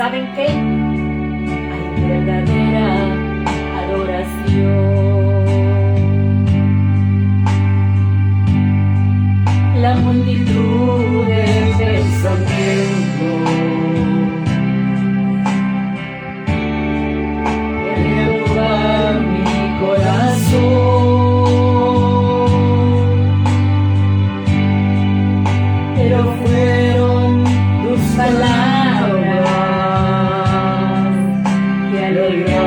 ¿saben qué? Hay verdadera adoración. La multitud de pensamientos que roban mi corazón, pero fueron tus palabras que alegraron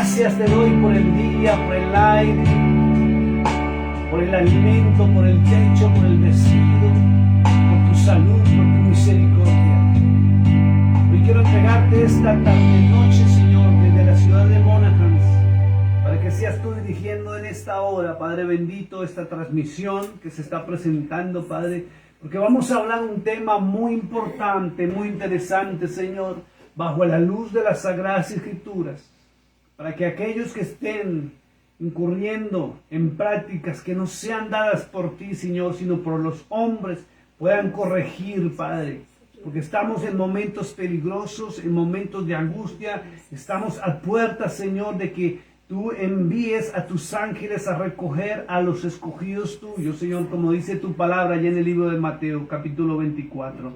Gracias te doy por el día, por el aire, por el alimento, por el techo, por el vestido, por tu salud, por tu misericordia. Hoy quiero entregarte esta tarde noche, Señor, desde la ciudad de Monaghan, para que seas tú dirigiendo en esta hora, Padre bendito, esta transmisión que se está presentando, Padre, porque vamos a hablar un tema muy importante, muy interesante, Señor, bajo la luz de las Sagradas Escrituras, para que aquellos que estén incurriendo en prácticas que no sean dadas por ti, Señor, sino por los hombres, puedan corregir, Padre, porque estamos en momentos peligrosos, en momentos de angustia, estamos a puertas, Señor, de que tú envíes a tus ángeles a recoger a los escogidos tuyos, Señor, como dice tu palabra allá en el libro de Mateo, capítulo 24.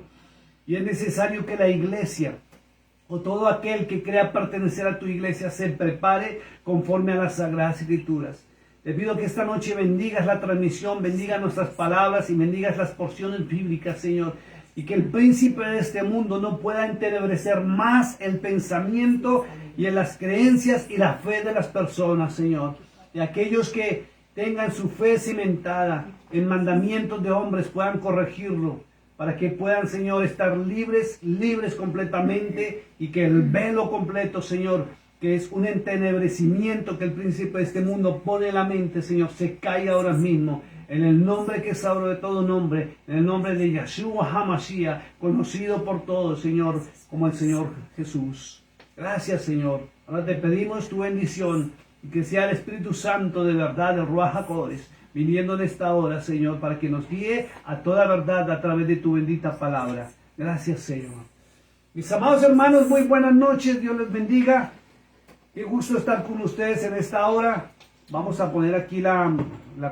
Y es necesario que la iglesia, o todo aquel que crea pertenecer a tu iglesia, se prepare conforme a las Sagradas Escrituras. Te pido que esta noche bendigas la transmisión, bendigas nuestras palabras y bendigas las porciones bíblicas, Señor. Y que el príncipe de este mundo no pueda entenebrecer más el pensamiento y en las creencias y la fe de las personas, Señor. Y aquellos que tengan su fe cimentada en mandamientos de hombres puedan corregirlo, para que puedan, Señor, estar libres completamente, y que el velo completo, Señor, que es un entenebrecimiento que el príncipe de este mundo pone en la mente, Señor, se caiga ahora mismo, en el nombre que es sobre todo nombre, en el nombre de Yeshua HaMashiach, conocido por todos, Señor, como el Señor Jesús. Gracias, Señor. Ahora te pedimos tu bendición, y que sea el Espíritu Santo de verdad, el Ruach HaKodesh, viniendo en esta hora, Señor, para que nos guíe a toda verdad a través de tu bendita palabra. Gracias, Señor. Mis amados hermanos, muy buenas noches. Dios les bendiga. Qué gusto estar con ustedes en esta hora. Vamos a poner aquí la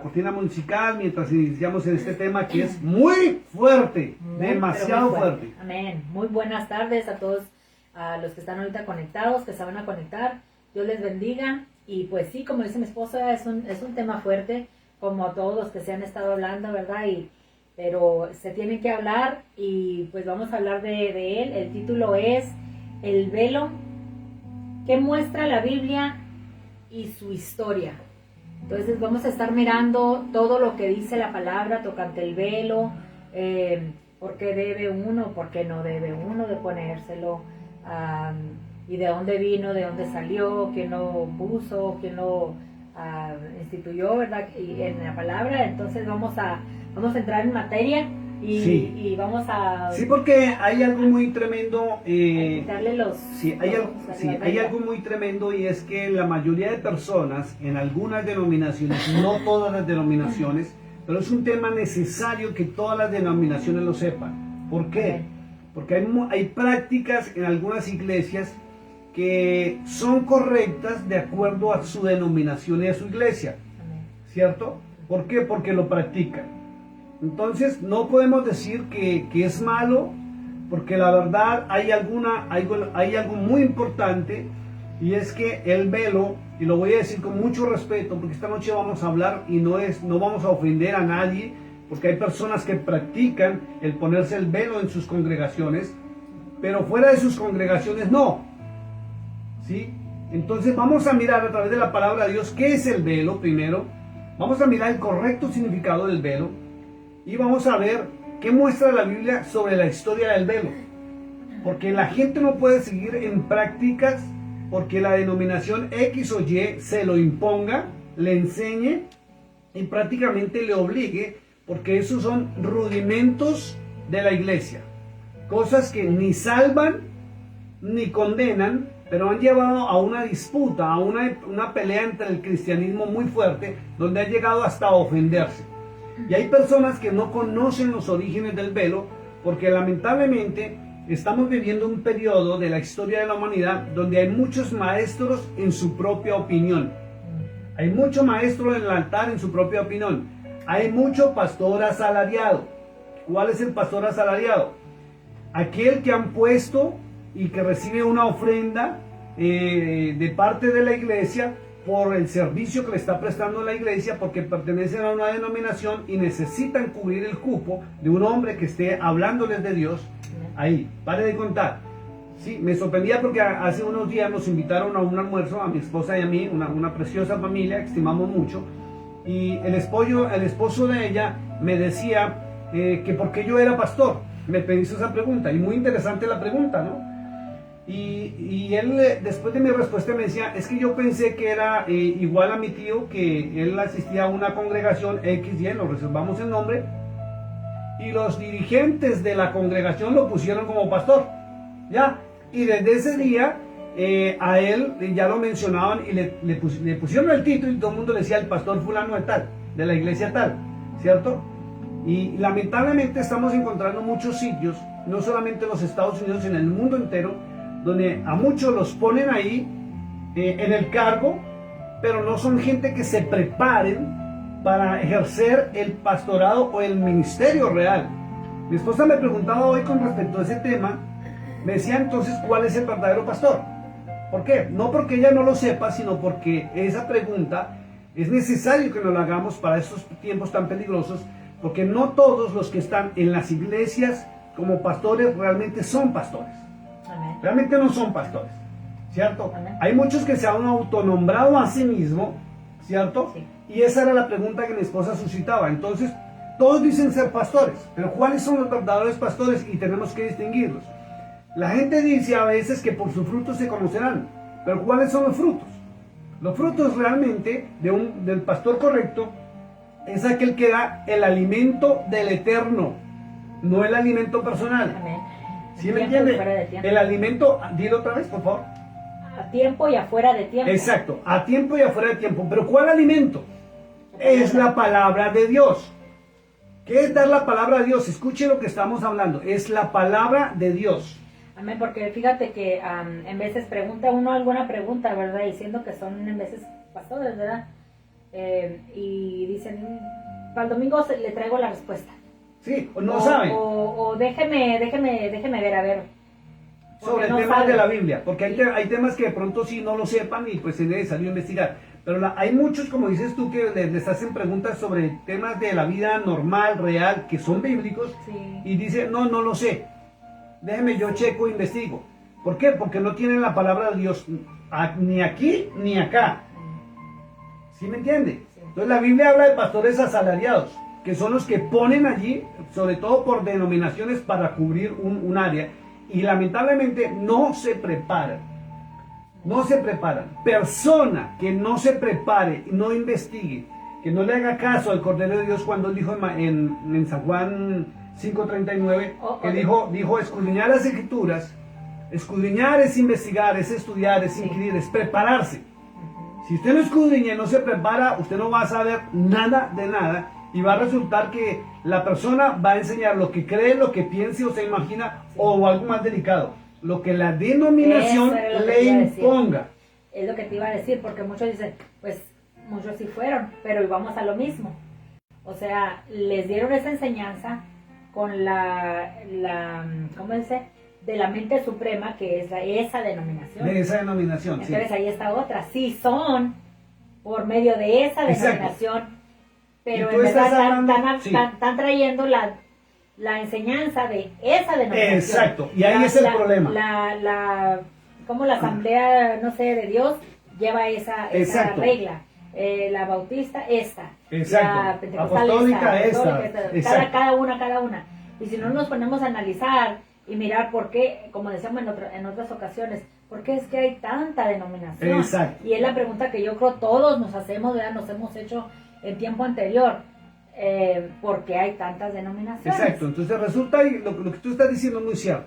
cortina musical mientras iniciamos en este tema que es muy fuerte, demasiado fuerte. Amén. Muy buenas tardes a todos, a los que están ahorita conectados, que se van a conectar. Dios les bendiga. Y pues sí, como dice mi esposa, es un tema fuerte, como todos los que se han estado hablando, ¿verdad? Pero se tienen que hablar, y pues vamos a hablar de él. El título es El velo que muestra la Biblia y su historia. Entonces vamos a estar mirando todo lo que dice la palabra tocante el velo, por qué debe uno, por qué no debe uno de ponérselo, y de dónde vino, de dónde salió, quién lo puso, quién lo instituyó, ¿verdad? Y en la palabra. Entonces vamos a entrar en materia y vamos a... Sí, porque hay algo muy tremendo. Hay algo muy tremendo, y es que la mayoría de personas, en algunas denominaciones, no todas las denominaciones, pero es un tema necesario que todas las denominaciones lo sepan. ¿Por qué? Porque hay prácticas en algunas iglesias que son correctas de acuerdo a su denominación y a su iglesia, ¿cierto? ¿Por qué? Porque lo practican. Entonces no podemos decir que es malo, porque la verdad hay algo muy importante, y es que el velo, y lo voy a decir con mucho respeto, porque esta noche vamos a hablar y no vamos a ofender a nadie, porque hay personas que practican el ponerse el velo en sus congregaciones, pero fuera de sus congregaciones no. ¿Sí? Entonces vamos a mirar a través de la palabra de Dios qué es el velo primero. Vamos a mirar el correcto significado del velo, y vamos a ver qué muestra la Biblia sobre la historia del velo. Porque la gente no puede seguir en prácticas porque la denominación X o Y se lo imponga, le enseñe y prácticamente le obligue, porque esos son rudimentos de la iglesia. Cosas que ni salvan ni condenan, pero han llevado a una disputa, a una pelea entre el cristianismo muy fuerte, donde ha llegado hasta ofenderse. Y hay personas que no conocen los orígenes del velo, porque lamentablemente estamos viviendo un periodo de la historia de la humanidad donde hay muchos maestros en su propia opinión. Hay mucho maestro en el altar en su propia opinión. Hay mucho pastor asalariado. ¿Cuál es el pastor asalariado? Aquel que han puesto y que recibe una ofrenda de parte de la iglesia por el servicio que le está prestando la iglesia, porque pertenecen a una denominación y necesitan cubrir el cupo de un hombre que esté hablándoles de Dios. Ahí, pare de contar. Sí, me sorprendía porque hace unos días nos invitaron a un almuerzo a mi esposa y a mí, una preciosa familia que estimamos mucho, y el esposo de ella me decía que por qué yo era pastor. Me hizo esa pregunta, y muy interesante la pregunta, ¿no? Y él, después de mi respuesta, me decía, es que yo pensé que era igual a mi tío, que él asistía a una congregación XY, lo reservamos el nombre, y los dirigentes de la congregación lo pusieron como pastor, ¿ya? Y desde ese día a él ya lo mencionaban y le pusieron el título y todo el mundo le decía el pastor fulano de tal, de la iglesia tal, ¿cierto? Y lamentablemente estamos encontrando muchos sitios, no solamente en los Estados Unidos, sino en el mundo entero, donde a muchos los ponen ahí en el cargo, pero no son gente que se preparen para ejercer el pastorado o el ministerio real. Mi esposa me preguntaba hoy con respecto a ese tema, me decía entonces cuál es el verdadero pastor. ¿Por qué? No porque ella no lo sepa, sino porque esa pregunta es necesario que nos la hagamos para estos tiempos tan peligrosos, porque no todos los que están en las iglesias como pastores realmente son pastores. Amén. Realmente no son pastores, ¿cierto? Amén. Hay muchos que se han autonombrado a sí mismos, ¿cierto? Sí. Y esa era la pregunta que mi esposa suscitaba. Entonces, todos dicen ser pastores, pero ¿cuáles son los verdaderos pastores? Y tenemos que distinguirlos. La gente dice a veces que por sus frutos se conocerán, pero ¿cuáles son los frutos? Los frutos realmente del pastor correcto es aquel que da el alimento del eterno, no el alimento personal. Amén. ¿Sí me Tiempo y entiende? fuera de tiempo. El alimento, dilo otra vez, por favor. A tiempo y afuera de tiempo. Exacto, a tiempo y afuera de tiempo. Pero ¿cuál alimento? Es la palabra de Dios. ¿Qué es dar la palabra de Dios? Escuche lo que estamos hablando. Es la palabra de Dios. Amén, porque fíjate que en veces pregunta uno alguna pregunta, ¿verdad? Diciendo que son en veces pastores, ¿verdad? Y dicen, para el domingo le traigo la respuesta. Sí, no saben. O déjeme ver, a ver. Sobre el no tema saben. de la Biblia, porque hay temas que de pronto sí no lo sepan y pues es necesario investigar. Pero hay muchos, como dices tú, que les hacen preguntas sobre temas de la vida normal, real, que son bíblicos, Sí. y dicen, no lo sé. Déjeme, yo checo e investigo. ¿Por qué? Porque no tienen la palabra de Dios ni aquí ni acá. ¿Sí me entiende? Sí. Entonces la Biblia habla de pastores asalariados, que son los que ponen allí, sobre todo por denominaciones, para cubrir un área, y lamentablemente no se preparan. No se preparan. Persona que no se prepare, no investigue, que no le haga caso al Cordero de Dios cuando él dijo en San Juan 5:39, que dijo escudriñar las Escrituras. Escudriñar es investigar, es estudiar, es inquirir, es prepararse. Si usted no escudriña y no se prepara, usted no va a saber nada de nada, y va a resultar que la persona va a enseñar lo que cree, lo que piense o se imagina, o algo más delicado, lo que la denominación Eso era lo que le te iba a decir. imponga. Es lo que te iba a decir, porque muchos dicen, pues muchos sí fueron, pero íbamos a lo mismo. O sea, les dieron esa enseñanza con ¿cómo dice? De la mente suprema, que es esa denominación. De esa denominación, sí. Entonces ahí está otra. Sí son por medio de esa Exacto. denominación, pero Y tú en verdad estás hablando- sí. están trayendo la enseñanza de esa denominación. Exacto, y ahí es el problema. Como la asamblea, no sé, de Dios lleva esa Exacto. regla. La bautista, esta. Exacto. La pentecostal, Apostólica, esta. Exacto. Cada una. Y si no nos ponemos a analizar y mirar por qué, como decíamos en otras ocasiones, por qué es que hay tanta denominación. Exacto. Y es la pregunta que yo creo todos nos hacemos, ¿verdad? Nos hemos hecho en tiempo anterior. ¿Por qué hay tantas denominaciones? Exacto, entonces resulta, y lo que tú estás diciendo es muy cierto.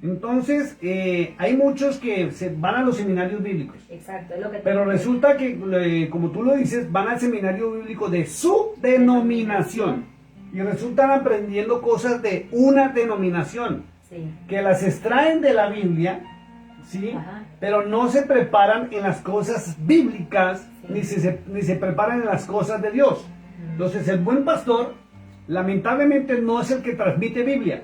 Entonces, hay muchos que se van a los seminarios bíblicos. Exacto, es lo que Pero resulta que, como tú lo dices, van al seminario bíblico de su denominación. Y resultan aprendiendo cosas de una denominación, Sí. que las extraen de la Biblia, ¿sí? Ajá. Pero no se preparan en las cosas bíblicas, Sí. ni se preparan en las cosas de Dios. Entonces, el buen pastor, lamentablemente, no es el que transmite Biblia.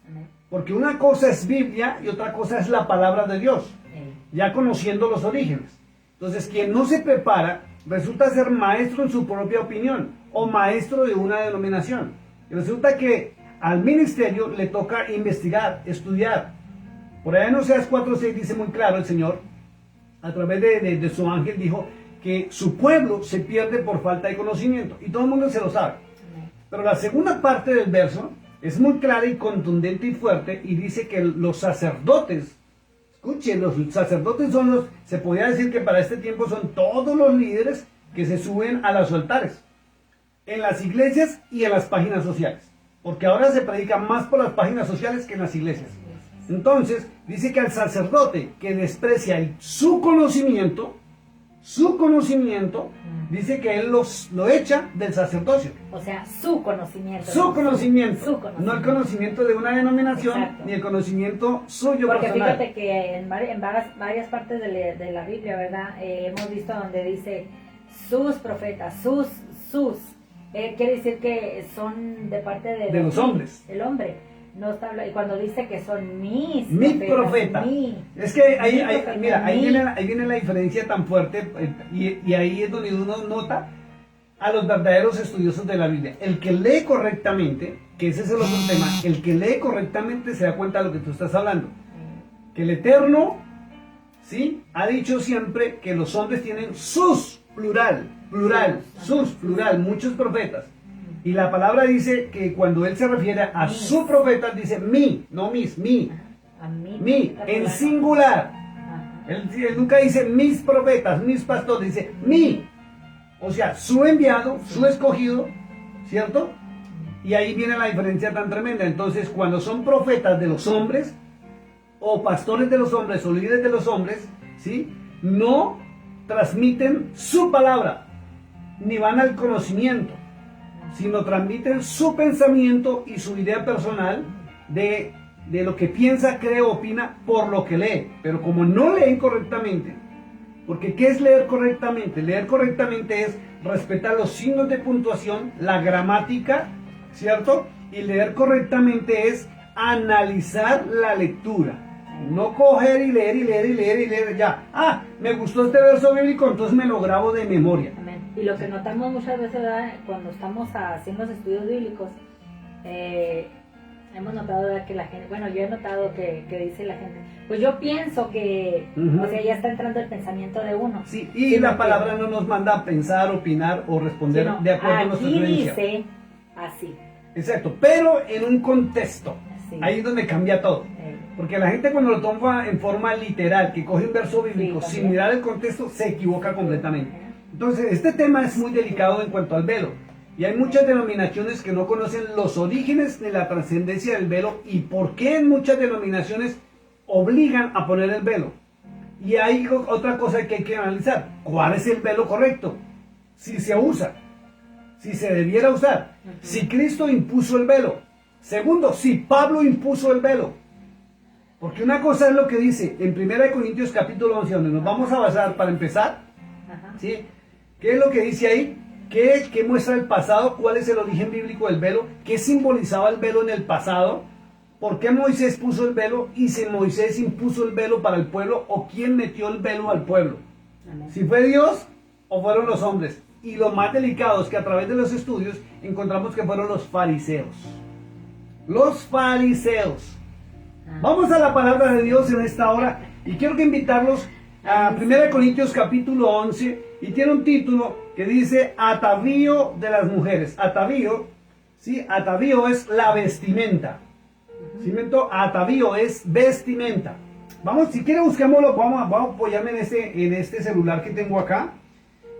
Amén. Porque una cosa es Biblia y otra cosa es la palabra de Dios, Ey. ya conociendo los orígenes. Entonces, quien no se prepara resulta ser maestro en su propia opinión o maestro de una denominación. Y resulta que al ministerio le toca investigar, estudiar. Por allá en Oseas 4:6 dice muy claro el Señor, a través de su ángel, dijo que su pueblo se pierde por falta de conocimiento. Y todo el mundo se lo sabe. Pero la segunda parte del verso es muy clara y contundente y fuerte, y dice que los sacerdotes, escuchen, los sacerdotes son los, se podría decir que para este tiempo son todos los líderes que se suben a los altares, en las iglesias y en las páginas sociales. Porque ahora se predica más por las páginas sociales que en las iglesias. Entonces, dice que al sacerdote que desprecia su conocimiento, dice que él lo echa del sacerdocio. O sea, su conocimiento. Su conocimiento. Su conocimiento. No el conocimiento de una denominación, Exacto. ni el conocimiento suyo Porque personal. fíjate que en varias partes de la Biblia, ¿verdad? Hemos visto donde dice sus profetas, sus. Quiere decir que son de parte de los hombres. El hombre. No está, y cuando dice que son Mi profetas, profeta. Es que ahí viene la diferencia tan fuerte, y ahí es donde uno nota a los verdaderos estudiosos de la Biblia. El que lee correctamente, que ese es el otro tema, el que lee correctamente se da cuenta de lo que tú estás hablando. Que el Eterno, ¿sí?, ha dicho siempre que los hombres tienen sus, plural, muchos profetas. Y la palabra dice que cuando él se refiere a su profeta, dice mi, no mis, mi, en singular. Él nunca dice mis profetas, mis pastores, dice mi. O sea, su enviado, su escogido, ¿cierto? Y ahí viene la diferencia tan tremenda. Entonces, cuando son profetas de los hombres, o pastores de los hombres, o líderes de los hombres, ¿sí?, no transmiten su palabra, ni van al conocimiento, sino transmiten su pensamiento y su idea personal de lo que piensa, cree, opina por lo que lee. Pero como no leen correctamente, porque ¿qué es leer correctamente? Leer correctamente es respetar los signos de puntuación, la gramática, ¿cierto? Y leer correctamente es analizar la lectura. No coger y leer, ya. Me gustó este verso bíblico, entonces me lo grabo de memoria. Amén. Y lo que notamos muchas veces, ¿verdad?, cuando estamos haciendo los estudios bíblicos, hemos notado, ¿verdad?, que la gente, bueno, yo he notado que dice la gente, pues yo pienso que, o sea, ya está entrando el pensamiento de uno. Sí, y la palabra no nos manda a pensar, opinar o responder de acuerdo a nuestra creencia. Aquí dice así. Exacto, pero en un contexto. Sí. Ahí es donde cambia todo. Porque la gente, cuando lo toma en forma literal, que coge un verso bíblico sin mirar el contexto, se equivoca completamente. Entonces, este tema es muy delicado en cuanto al velo. Y hay muchas denominaciones que no conocen los orígenes de la trascendencia del velo y por qué en muchas denominaciones obligan a poner el velo. Y hay otra cosa que hay que analizar. ¿Cuál es el velo correcto? Si se usa, si se debiera usar, si Cristo impuso el velo. Segundo, si Pablo impuso el velo. Porque una cosa es lo que dice en 1 Corintios capítulo 11, donde nos vamos a basar para empezar, ¿sí? ¿Qué es lo que dice ahí? ¿Qué muestra el pasado? ¿Cuál es el origen bíblico del velo? ¿Qué simbolizaba el velo en el pasado? ¿Por qué Moisés puso el velo? Y si Moisés impuso el velo para el pueblo, ¿o quién metió el velo al pueblo? Amén. ¿Si fue Dios o fueron los hombres? Y lo más delicado es que a través de los estudios encontramos que fueron los fariseos. Los fariseos. Vamos a la palabra de Dios en esta hora y quiero que invitarlos a 1 Corintios capítulo 11 y tiene un título que dice atavío de las mujeres. Atavío, ¿sí? Atavío es la vestimenta. Atavío es vestimenta. Vamos, si quiere busquémoslo, vamos a apoyarme en este celular que tengo acá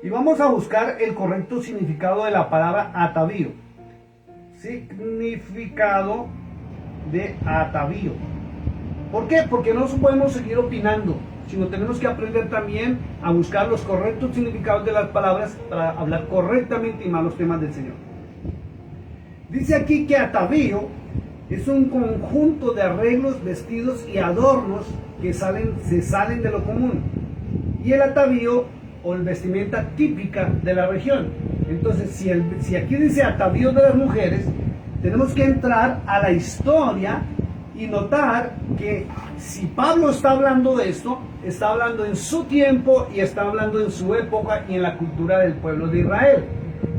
y vamos a buscar el correcto significado de la palabra atavío. Significado de atavío. ¿Por qué? Porque no podemos seguir opinando, sino tenemos que aprender también a buscar los correctos significados de las palabras para hablar correctamente y más los temas del Señor. Dice aquí que atavío es un conjunto de arreglos, vestidos y adornos que se salen de lo común. Y el atavío o el vestimenta típica de la región. Entonces, si aquí dice atavío de las mujeres, tenemos que entrar a la historia y notar que si Pablo está hablando de esto, está hablando en su tiempo y está hablando en su época y en la cultura del pueblo de Israel.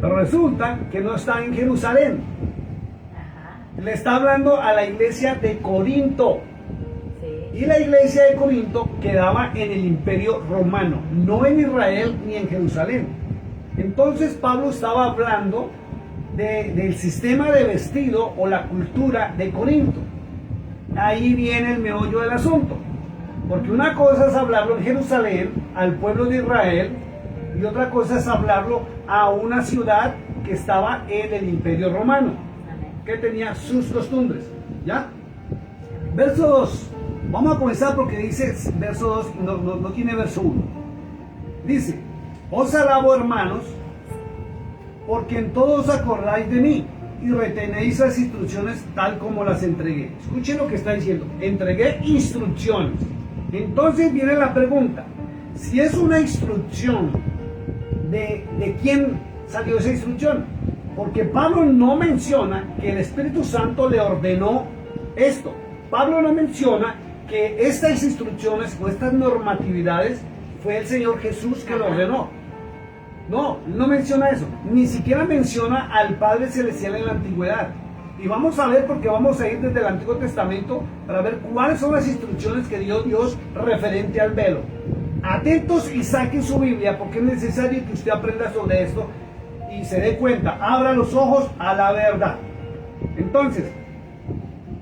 Pero resulta que no está en Jerusalén. Le está hablando a la iglesia de Corinto. Y la iglesia de Corinto quedaba en el imperio romano, no en Israel ni en Jerusalén. Entonces Pablo estaba hablando del sistema de vestido o la cultura de Corinto. Ahí viene el meollo del asunto. Porque una cosa es hablarlo en Jerusalén, al pueblo de Israel, y otra cosa es hablarlo a una ciudad que estaba en el imperio romano, que tenía sus costumbres. ¿Ya? Verso 2. Vamos a comenzar porque dice verso 2, no tiene verso 1. Dice: os alabo, hermanos, porque en todo os acordáis de mí y retenéis las instrucciones tal como las entregué. Escuchen lo que está diciendo: entregué instrucciones. Entonces viene la pregunta: si es una instrucción, ¿de quién salió esa instrucción? Porque Pablo no menciona que el Espíritu Santo le ordenó esto. Pablo no menciona que estas instrucciones o estas normatividades fue el Señor Jesús que lo ordenó. No menciona eso. Ni siquiera menciona al Padre Celestial en la antigüedad. Y vamos a ver, porque vamos a ir desde el Antiguo Testamento para ver cuáles son las instrucciones que dio Dios referente al velo. Atentos y saquen su Biblia, porque es necesario que usted aprenda sobre esto y se dé cuenta. Abra los ojos a la verdad. Entonces,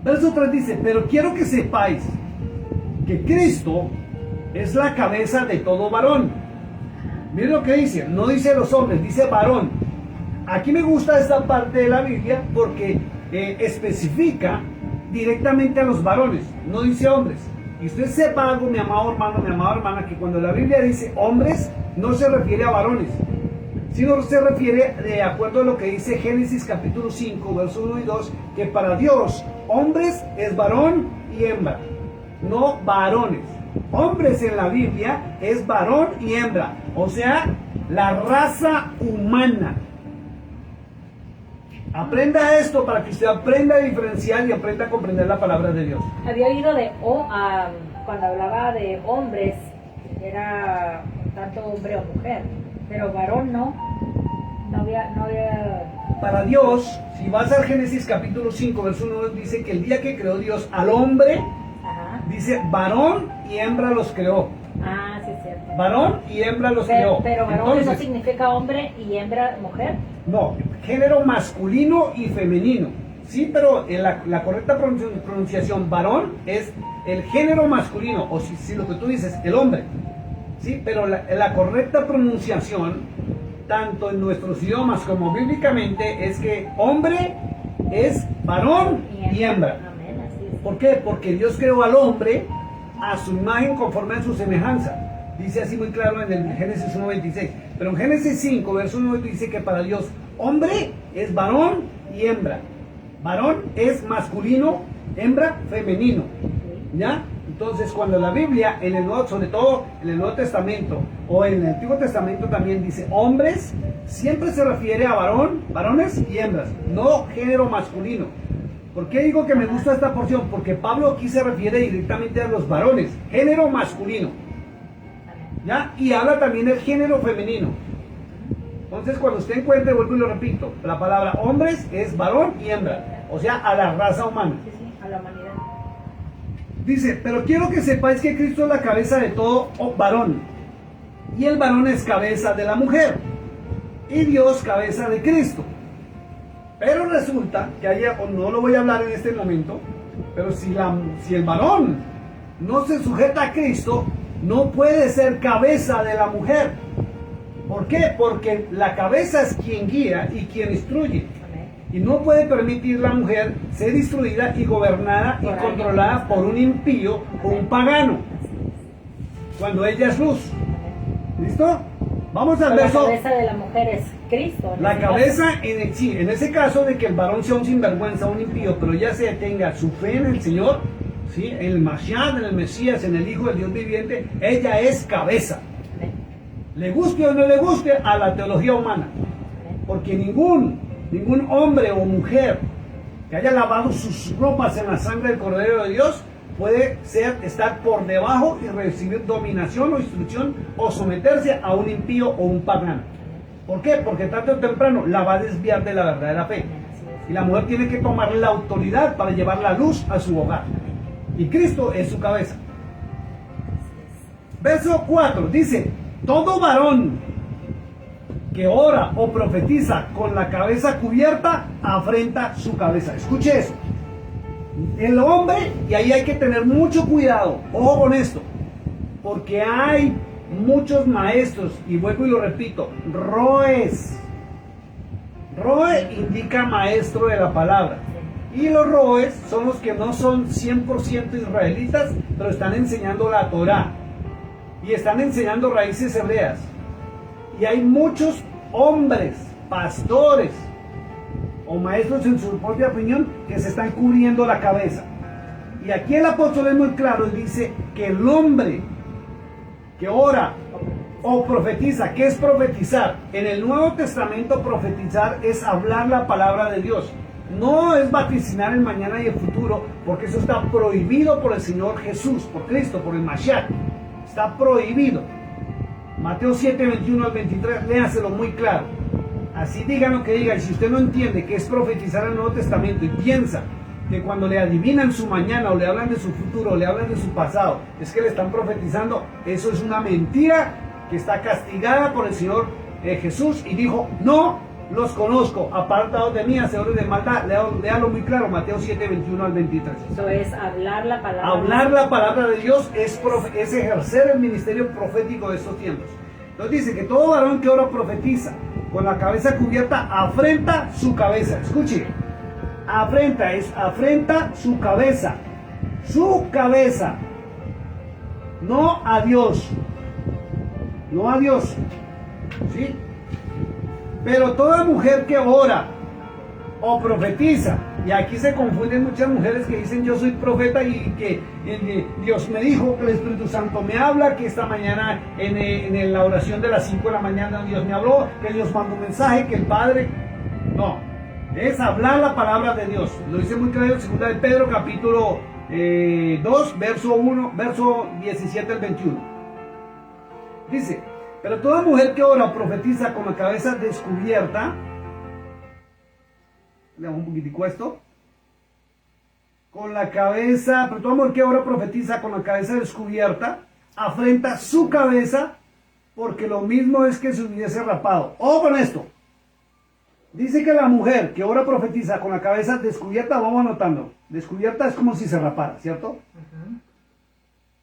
verso 3 dice: pero quiero que sepáis que Cristo es la cabeza de todo varón. Miren lo que dice, no dice los hombres, dice varón. Aquí me gusta esta parte de la Biblia porque especifica directamente a los varones, no dice hombres. Y usted sepa algo, mi amado hermano, mi amada hermana, que cuando la Biblia dice hombres, no se refiere a varones, sino se refiere, de acuerdo a lo que dice Génesis capítulo 5, versos 1 y 2, que para Dios hombres es varón y hembra, no varones. Hombres en la Biblia es varón y hembra, o sea, la raza humana. Aprenda esto para que usted aprenda a diferenciar y aprenda a comprender la palabra de Dios. Había oído cuando hablaba de hombres, era tanto hombre o mujer, pero varón no había. Para Dios, si vas al Génesis capítulo 5, verso 1, dice que el día que creó Dios al hombre, Ajá. dice varón y hembra los creó. Ah, sí, es cierto. Varón y hembra los creó. Pero varón Entonces, no significa hombre y hembra mujer. no, género masculino y femenino. Sí, pero en la correcta pronunciación, varón es el género masculino, o si lo que tú dices, el hombre. Sí, pero la correcta pronunciación, tanto en nuestros idiomas como bíblicamente, es que hombre es varón y hembra. Amén, así es. ¿Por qué? Porque Dios creó al hombre a su imagen conforme a su semejanza. Dice así muy claro en el Génesis 1.26. Pero en Génesis 5, verso 1 dice que para Dios hombre es varón y hembra. Varón es masculino, hembra femenino. ¿Ya? Entonces cuando la Biblia, sobre todo en el Nuevo Testamento o en el Antiguo Testamento también dice hombres, siempre se refiere a varones y hembras, no género masculino. ¿Por qué digo que me gusta esta porción? Porque Pablo aquí se refiere directamente a los varones, género masculino. ¿Ya? Y habla también del género femenino. Entonces cuando usted encuentre, vuelvo y lo repito, la palabra hombres es varón y hembra, o sea, a la raza humana. Sí, a la humanidad. Dice, pero quiero que sepáis que Cristo es la cabeza de todo varón, y el varón es cabeza de la mujer, y Dios cabeza de Cristo. Pero resulta que no lo voy a hablar en este momento, pero si el varón no se sujeta a Cristo, no puede ser cabeza de la mujer. ¿Por qué? Porque la cabeza es quien guía y quien instruye. Y no puede permitir la mujer ser instruida y gobernada y controlada por un impío o un pagano, cuando ella es luz. ¿Listo? Vamos al verso. La cabeza de la mujer es Cristo. La cabeza, en ese caso de que el varón sea un sinvergüenza, un impío, pero ya se tenga su fe en el Señor, ¿sí? En el Mashiach, en el Mesías, en el Hijo del Dios viviente, ella es cabeza. Le guste o no le guste a la teología humana. Porque ningún hombre o mujer que haya lavado sus ropas en la sangre del Cordero de Dios puede estar por debajo y recibir dominación o instrucción o someterse a un impío o un pagano. ¿Por qué? Porque tarde o temprano la va a desviar de la verdadera fe. Y la mujer tiene que tomar la autoridad para llevar la luz a su hogar. Y Cristo es su cabeza. Verso 4 dice, todo varón que ora o profetiza con la cabeza cubierta, afrenta su cabeza. Escuche eso. El hombre, y ahí hay que tener mucho cuidado, ojo con esto, porque hay muchos maestros, y vuelvo y lo repito, roes. Roe indica maestro de la palabra. Y los roes son los que no son 100% israelitas, pero están enseñando la Torá. Y están enseñando raíces hebreas. Y hay muchos hombres, pastores o maestros en su propia opinión que se están cubriendo la cabeza. Y aquí el apóstol es muy claro y dice que el hombre que ora o profetiza, ¿qué es profetizar? En el Nuevo Testamento profetizar es hablar la palabra de Dios. No es vaticinar el mañana y el futuro, porque eso está prohibido por el Señor Jesús, por Cristo, por el Mashiach. Está prohibido. Mateo 7, 21 al 23, léaselo muy claro. Así digan lo que digan, si usted no entiende que es profetizar el Nuevo Testamento y piensa que cuando le adivinan su mañana o le hablan de su futuro o le hablan de su pasado, es que le están profetizando, eso es una mentira que está castigada por el Señor Jesús, y dijo, no los conozco, apartados de mí, hacedores de maldad. Léalo muy claro, Mateo 7, 21 al 23. Eso es hablar la palabra. Hablar la palabra de Dios es ejercer el ministerio profético de estos tiempos. Entonces dice que todo varón que ora profetiza con la cabeza cubierta, afrenta su cabeza. Escuche, afrenta su cabeza. Su cabeza. No a Dios. No a Dios. ¿Sí? Pero toda mujer que ora o profetiza, y aquí se confunden muchas mujeres que dicen yo soy profeta y que Dios me dijo, que el Espíritu Santo me habla, que esta mañana en la oración de las 5 de la mañana Dios me habló, que Dios mandó un mensaje, que el Padre... No, es hablar la palabra de Dios. Lo dice muy claro en 2 de Pedro capítulo 2, verso 17 al 21. Dice, pero toda mujer que ora o profetiza con la cabeza descubierta, le damos un poquitico esto, con la cabeza, pero toda mujer que ora o profetiza con la cabeza descubierta, afrenta su cabeza, porque lo mismo es que se hubiese rapado. Ojo con esto. Dice que la mujer que ora o profetiza con la cabeza descubierta, vamos anotando, descubierta es como si se rapara, ¿cierto?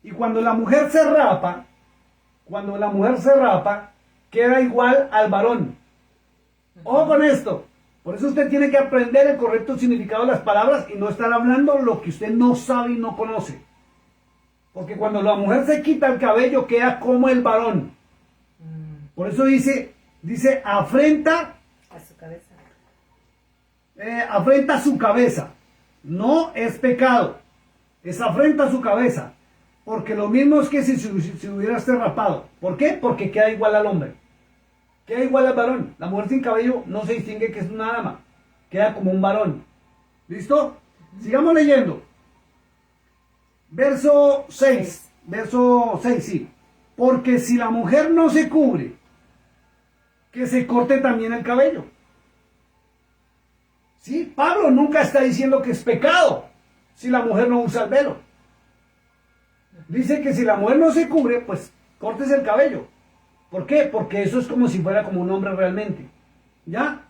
Y cuando la mujer se rapa, queda igual al varón. Ojo con esto. Por eso usted tiene que aprender el correcto significado de las palabras y no estar hablando lo que usted no sabe y no conoce. Porque cuando la mujer se quita el cabello, queda como el varón. Por eso dice afrenta A su cabeza. Afrenta su cabeza. No es pecado. Es afrenta su cabeza. Porque lo mismo es que si hubiera rapado. ¿Por qué? Porque queda igual al hombre. Queda igual al varón. La mujer sin cabello no se distingue que es una dama. Queda como un varón. ¿Listo? Sigamos leyendo. Verso 6. Verso 6, sí. Porque si la mujer no se cubre, que se corte también el cabello. ¿Sí? Pablo nunca está diciendo que es pecado si la mujer no usa el velo. Dice que si la mujer no se cubre, pues córtese el cabello. ¿Por qué? Porque eso es como si fuera como un hombre realmente. ¿Ya?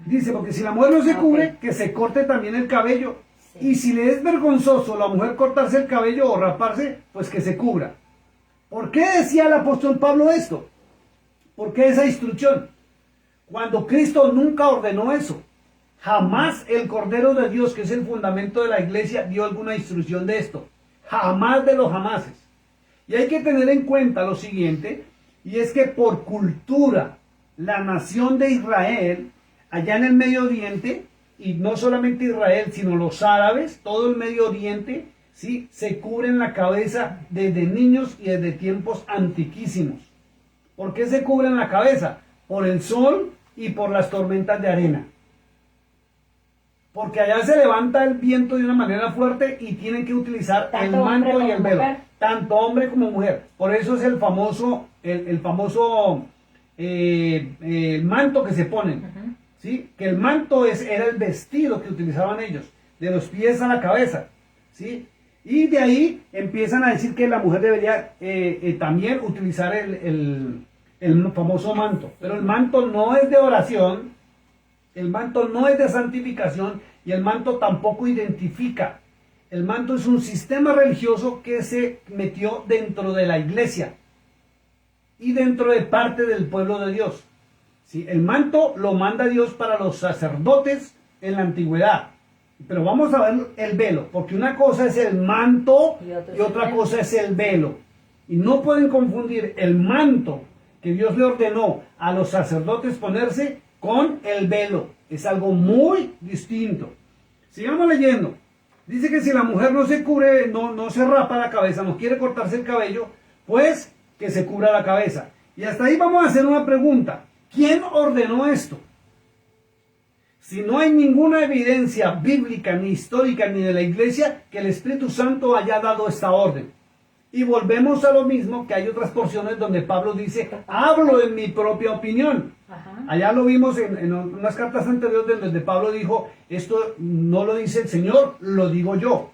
Dice, porque si la mujer no se cubre, que se corte también el cabello. Sí. Y si le es vergonzoso a la mujer cortarse el cabello o raparse, pues que se cubra. ¿Por qué decía el apóstol Pablo esto? ¿Por qué esa instrucción? Cuando Cristo nunca ordenó eso. Jamás el Cordero de Dios, que es el fundamento de la iglesia, dio alguna instrucción de esto. Jamás de los jamases. Y hay que tener en cuenta lo siguiente, y es que por cultura, la nación de Israel, allá en el Medio Oriente, y no solamente Israel, sino los árabes, todo el Medio Oriente, ¿sí?, se cubren la cabeza desde niños y desde tiempos antiquísimos. ¿Por qué se cubren la cabeza? Por el sol y por las tormentas de arena. Porque allá se levanta el viento de una manera fuerte y tienen que utilizar el manto y el velo. Tanto hombre como mujer. Por eso es el famoso manto que se ponen. ¿Sí? Que el manto era el vestido que utilizaban ellos, de los pies a la cabeza. ¿Sí? Y de ahí empiezan a decir que la mujer debería también utilizar el famoso manto. Pero el manto no es de oración, el manto no es de santificación y el manto tampoco identifica. El manto es un sistema religioso que se metió dentro de la iglesia y dentro de parte del pueblo de Dios. ¿Sí? El manto lo manda Dios para los sacerdotes en la antigüedad. Pero vamos a ver el velo, porque una cosa es el manto y otra cosa es el velo. Y no pueden confundir el manto que Dios le ordenó a los sacerdotes ponerse con el velo. Es algo muy distinto. Sigamos leyendo. Dice que si la mujer no se cubre, no se rapa la cabeza, no quiere cortarse el cabello, pues que se cubra la cabeza. Y hasta ahí vamos a hacer una pregunta. ¿Quién ordenó esto? Si no hay ninguna evidencia bíblica, ni histórica, ni de la iglesia, que el Espíritu Santo haya dado esta orden. Y volvemos a lo mismo, que hay otras porciones donde Pablo dice, hablo en mi propia opinión. Ajá. Allá lo vimos en unas cartas anteriores donde Pablo dijo, esto no lo dice el Señor, lo digo yo.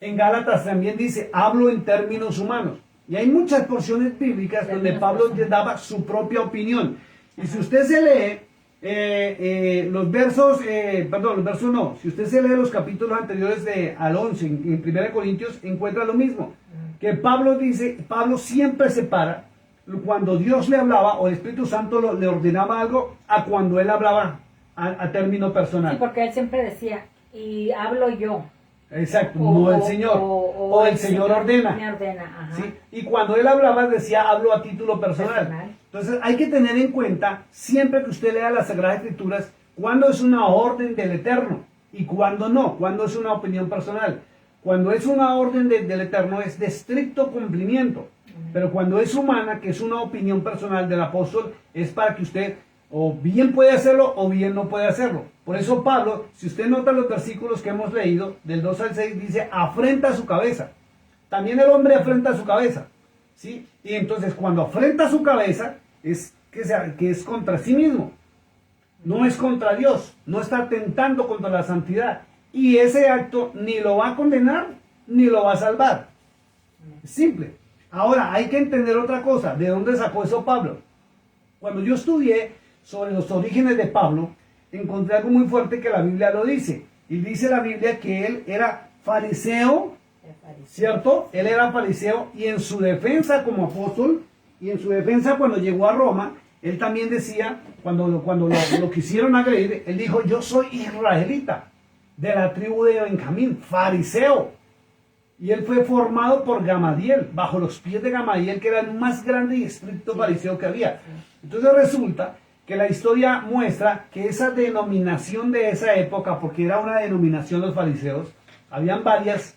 En Gálatas también dice, hablo en términos humanos. Y hay muchas porciones bíblicas donde Pablo daba su propia opinión. Y si usted se lee si usted se lee los capítulos anteriores al 11 en 1 Corintios, encuentra lo mismo. Que Pablo dice, Pablo siempre separa cuando Dios le hablaba o el Espíritu Santo le ordenaba algo a cuando él hablaba a término personal. Sí, porque él siempre decía, y hablo yo. Exacto, no el Señor. O el Señor ordena. Me ordena, ajá. ¿Sí? Y cuando él hablaba decía, hablo a título personal. Entonces hay que tener en cuenta, siempre que usted lea las Sagradas Escrituras, cuándo es una orden del Eterno y cuándo no, cuándo es una opinión personal. Cuando es una orden del Eterno es de estricto cumplimiento, pero cuando es humana, que es una opinión personal del apóstol, es para que usted o bien puede hacerlo o bien no puede hacerlo. Por eso Pablo, si usted nota los versículos que hemos leído, del 2 al 6, dice, afrenta su cabeza. También el hombre afrenta su cabeza, ¿sí? Y entonces cuando afrenta su cabeza, es que es contra sí mismo. No es contra Dios, no está atentando contra la santidad. Y ese acto ni lo va a condenar, ni lo va a salvar. Es simple. Ahora, hay que entender otra cosa. ¿De dónde sacó eso Pablo? Cuando yo estudié sobre los orígenes de Pablo, encontré algo muy fuerte que la Biblia lo dice. Y dice la Biblia que él era fariseo, ¿cierto? Él era fariseo y en su defensa como apóstol, y en su defensa cuando llegó a Roma, él también decía, cuando lo quisieron agredir, él dijo, yo soy israelita, de la tribu de Benjamín, fariseo. Y él fue formado por Gamaliel, bajo los pies de Gamaliel, que era el más grande y estricto fariseo que había. Entonces resulta que la historia muestra que esa denominación de esa época, porque era una denominación los fariseos, habían varias,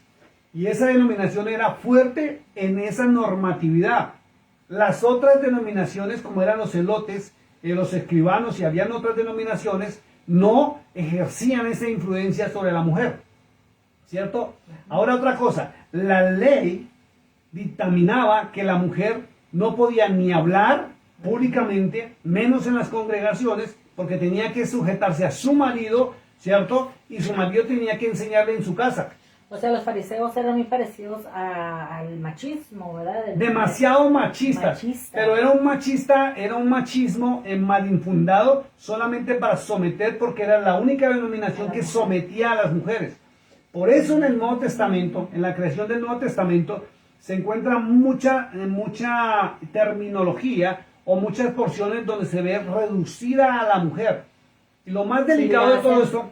y esa denominación era fuerte en esa normatividad. Las otras denominaciones, como eran los celotes, los escribanos y habían otras denominaciones, no ejercían esa influencia sobre la mujer, ¿cierto? Ahora otra cosa, la ley dictaminaba que la mujer no podía ni hablar públicamente, menos en las congregaciones, porque tenía que sujetarse a su marido, ¿cierto? Y su marido tenía que enseñarle en su casa. O sea, los fariseos eran muy parecidos al machismo, ¿verdad? Demasiado machistas, pero era un machismo mal infundado solamente para someter, porque era la única denominación que sometía a las mujeres. Por eso en el Nuevo Testamento, en la creación del Nuevo Testamento, se encuentra mucha terminología o muchas porciones donde se ve reducida a la mujer. Y lo más delicado de todo esto,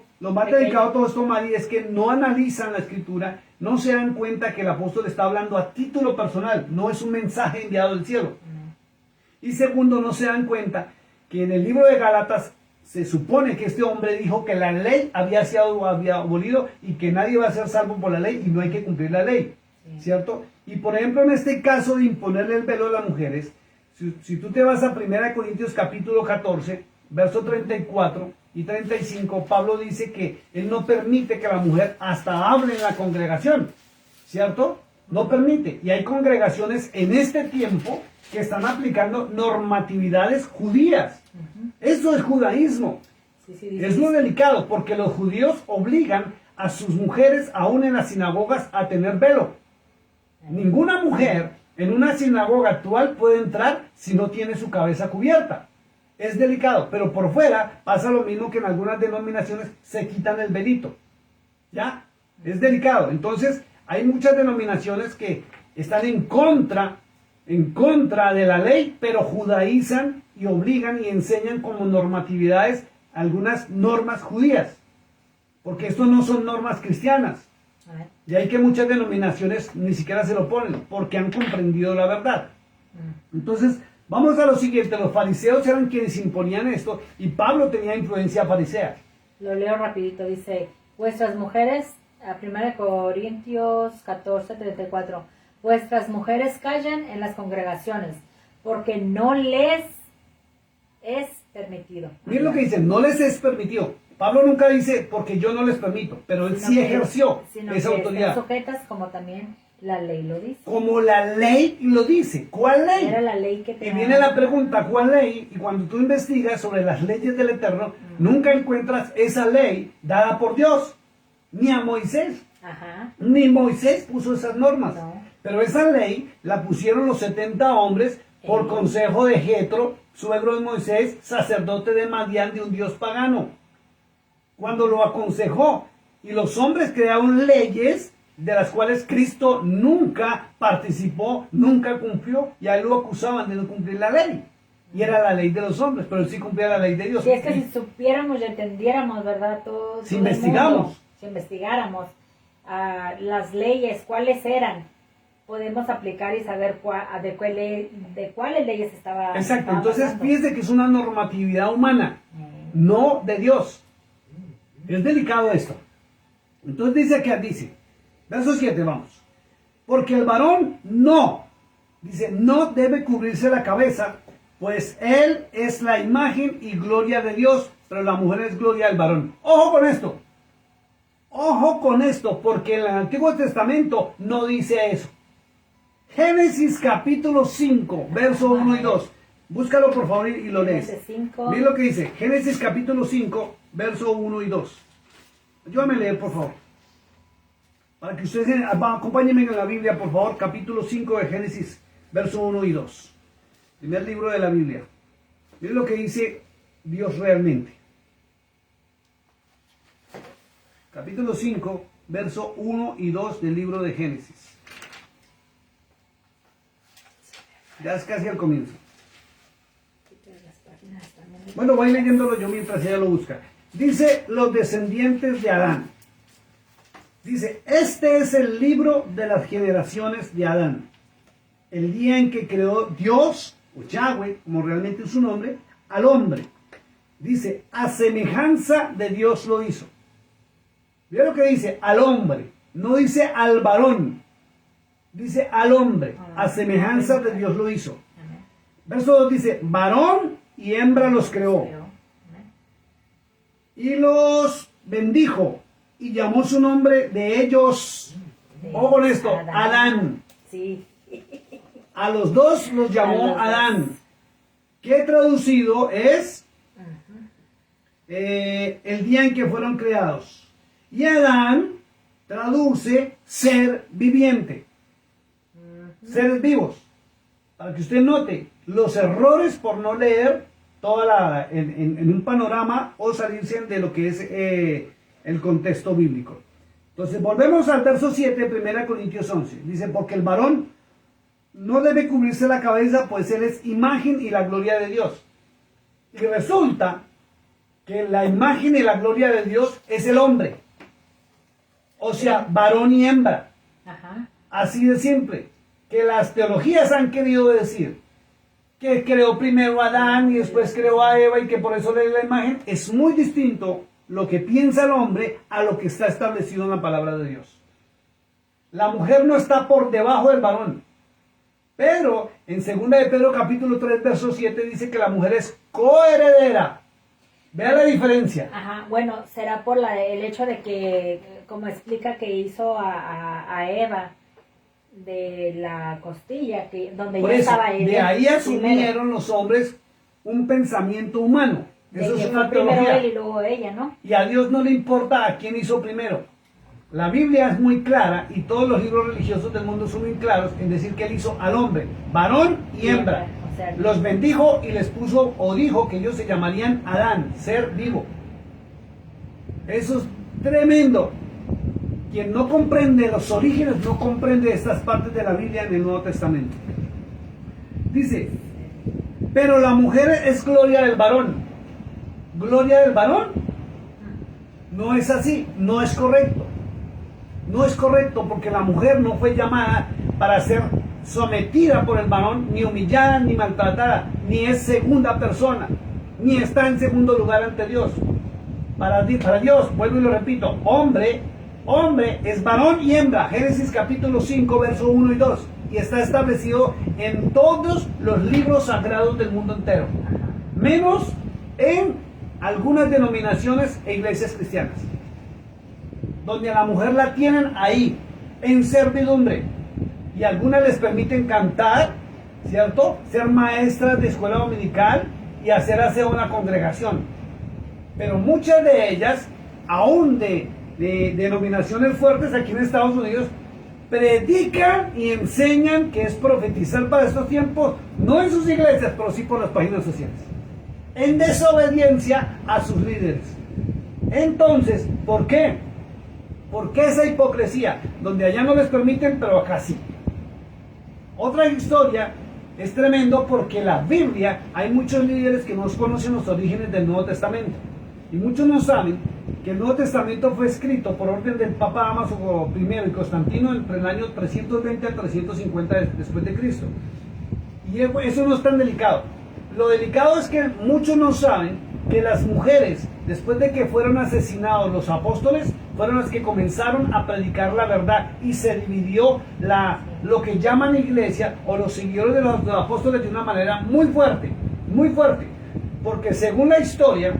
Mari, es que no analizan la escritura, no se dan cuenta que el apóstol está hablando a título personal, no es un mensaje enviado del cielo. Y segundo, no se dan cuenta que en el libro de Gálatas se supone que este hombre dijo que la ley había abolido y que nadie va a ser salvo por la ley y no hay que cumplir la ley, ¿cierto? Y por ejemplo, en este caso de imponerle el velo a las mujeres, si tú te vas a 1 Corintios capítulo 14, verso 34 y 35, Pablo dice que él no permite que la mujer hasta hable en la congregación, ¿cierto? No permite. Y hay congregaciones en este tiempo que están aplicando normatividades judías. Eso es judaísmo. Es muy delicado porque los judíos obligan a sus mujeres, aún en las sinagogas, a tener velo. Ninguna mujer en una sinagoga actual puede entrar si no tiene su cabeza cubierta. Es delicado, pero por fuera pasa lo mismo que en algunas denominaciones se quitan el velito. ¿Ya? Es delicado. Entonces, hay muchas denominaciones que están en contra de la ley, pero judaizan y obligan y enseñan como normatividades algunas normas judías. Porque esto no son normas cristianas. Y hay que muchas denominaciones ni siquiera se lo ponen, porque han comprendido la verdad. Entonces, vamos a lo siguiente. Los fariseos eran quienes imponían esto, y Pablo tenía influencia farisea. Lo leo rapidito, dice, vuestras mujeres, a 1 Corintios 14:34, vuestras mujeres callan en las congregaciones, porque no les es permitido. Miren lo que dice, no les es permitido. Pablo nunca dice, porque yo no les permito, pero él sí ejerció esa autoridad. Están sujetas como también la ley lo dice. Como la ley lo dice. ¿Cuál ley? Era la ley que Y viene la pregunta, ¿cuál ley? Y cuando tú investigas sobre las leyes del Eterno, nunca encuentras esa ley dada por Dios, ni a Moisés. Ajá. Ni Moisés puso esas normas. No. Pero esa ley la pusieron los 70 hombres por consejo de Jetro, suegro de Moisés, sacerdote de Madián, de un dios pagano. Cuando lo aconsejó, y los hombres crearon leyes de las cuales Cristo nunca participó, nunca cumplió, y a él lo acusaban de no cumplir la ley. Y era la ley de los hombres, pero él sí cumplía la ley de Dios. Si es que si supiéramos y entendiéramos, ¿verdad? Si investigamos. Si investigáramos las leyes, cuáles eran, podemos aplicar y saber de cuáles leyes estaba. Exacto, entonces fíjense que es una normatividad humana, no de Dios. Es delicado esto. Entonces dice, verso 7, vamos. Porque el varón no debe cubrirse la cabeza, pues él es la imagen y gloria de Dios, pero la mujer es gloria del varón. Ojo con esto, porque en el Antiguo Testamento no dice eso. Génesis capítulo 5, verso 1 y 2. Búscalo por favor y lo lees. Mira lo que dice, Génesis capítulo 5, verso 1 y 2. Ayúdame a leer, por favor. Para que ustedes acompáñenme en la Biblia, por favor, capítulo 5 de Génesis, verso 1 y 2. Primer libro de la Biblia. Miren lo que dice Dios realmente. Capítulo 5, verso 1 y 2 del libro de Génesis. Ya es casi al comienzo. Bueno, voy leyéndolo yo mientras ella lo busca. Dice, los descendientes de Adán. Dice, este es el libro de las generaciones de Adán. El día en que creó Dios, o Yahweh, como realmente es su nombre, al hombre. Dice, a semejanza de Dios lo hizo. ¿Vio lo que dice? Al hombre. No dice al varón. Dice al hombre. A semejanza de Dios lo hizo. Verso 2 dice, varón y hembra los creó. Y los bendijo. Y llamó su nombre de ellos. Ojo con esto, Adán. Sí. A los dos los llamó Adán. Que traducido es el día en que fueron creados. Y Adán traduce ser viviente. Seres vivos. Para que usted note los errores por no leer toda en un panorama o salirse de lo que es el contexto bíblico. Entonces volvemos al verso 7 de 1 Corintios 11. Dice, porque el varón no debe cubrirse la cabeza, pues él es imagen y la gloria de Dios. Y resulta que la imagen y la gloria de Dios es el hombre. O sea, varón y hembra. Ajá. Así de simple. Que las teologías han querido decir que creó primero a Adán y después creó a Eva y que por eso le la imagen. Es muy distinto lo que piensa el hombre a lo que está establecido en la palabra de Dios. La mujer no está por debajo del varón. Pero en 2 de Pedro capítulo 3 verso 7 dice que la mujer es coheredera. Vea la diferencia. Ajá, bueno, será por el hecho de que, como explica que hizo a Eva de la costilla, donde por ya eso, estaba ella. de ahí asumieron los hombres un pensamiento humano. Eso es una primero teología. él y luego ella, ¿no? Y a Dios no le importa a quién hizo primero. La Biblia es muy clara y todos los libros religiosos del mundo son muy claros en decir que Él hizo al hombre, varón y hembra. O sea, Los bendijo y les puso o dijo que ellos se llamarían Adán, ser vivo. Eso es tremendo. Quien no comprende los orígenes no comprende estas partes de la Biblia en el Nuevo Testamento. Dice, pero la mujer es gloria del varón. ¿Gloria del varón? No es así, no es correcto. No es correcto porque la mujer no fue llamada para ser sometida por el varón, ni humillada, ni maltratada, ni es segunda persona, ni está en segundo lugar ante Dios. Para Dios, vuelvo y lo repito, hombre es varón y hembra. Génesis capítulo 5, verso 1 y 2. Y está establecido en todos los libros sagrados del mundo entero, menos en algunas denominaciones e iglesias cristianas, donde a la mujer la tienen ahí, en servidumbre, y algunas les permiten cantar, ¿cierto? Ser maestras de escuela dominical y hacer aseo a una congregación. Pero muchas de ellas, aún de denominaciones fuertes aquí en Estados Unidos, predican y enseñan que es profetizar para estos tiempos, no en sus iglesias, pero sí por las páginas sociales, en desobediencia a sus líderes. Entonces, ¿por qué? ¿Por qué esa hipocresía? Donde allá no les permiten, pero acá sí. Otra historia es tremendo porque la Biblia, hay muchos líderes que no conocen los orígenes del Nuevo Testamento. Y muchos no saben que el Nuevo Testamento fue escrito por orden del Papa Dámaso I y Constantino entre el año 320 al 350 después de Cristo. Y eso no es tan delicado. Lo delicado es que muchos no saben que las mujeres, después de que fueron asesinados los apóstoles, fueron las que comenzaron a predicar la verdad y se dividió lo que llaman iglesia o los seguidores de los apóstoles de una manera muy fuerte, porque según la historia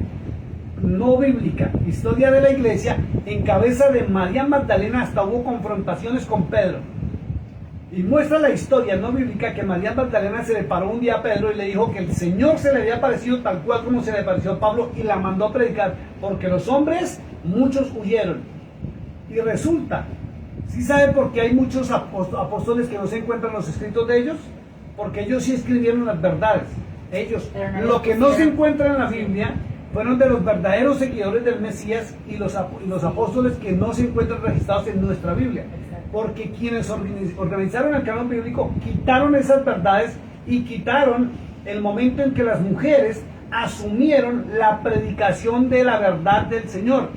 no bíblica, historia de la iglesia, en cabeza de María Magdalena hasta hubo confrontaciones con Pedro. Y muestra la historia no bíblica que María Magdalena se le paró un día a Pedro y le dijo que el Señor se le había aparecido tal cual como se le apareció a Pablo y la mandó a predicar, porque los hombres, muchos huyeron. Y resulta, ¿sí sabe por qué hay muchos apóstoles que no se encuentran en los escritos de ellos? Porque ellos sí escribieron las verdades. Ellos, lo que no se encuentra en la Biblia, fueron de los verdaderos seguidores del Mesías y los apóstoles que no se encuentran registrados en nuestra Biblia. Porque quienes organizaron el canon bíblico quitaron esas verdades y quitaron el momento en que las mujeres asumieron la predicación de la verdad del Señor.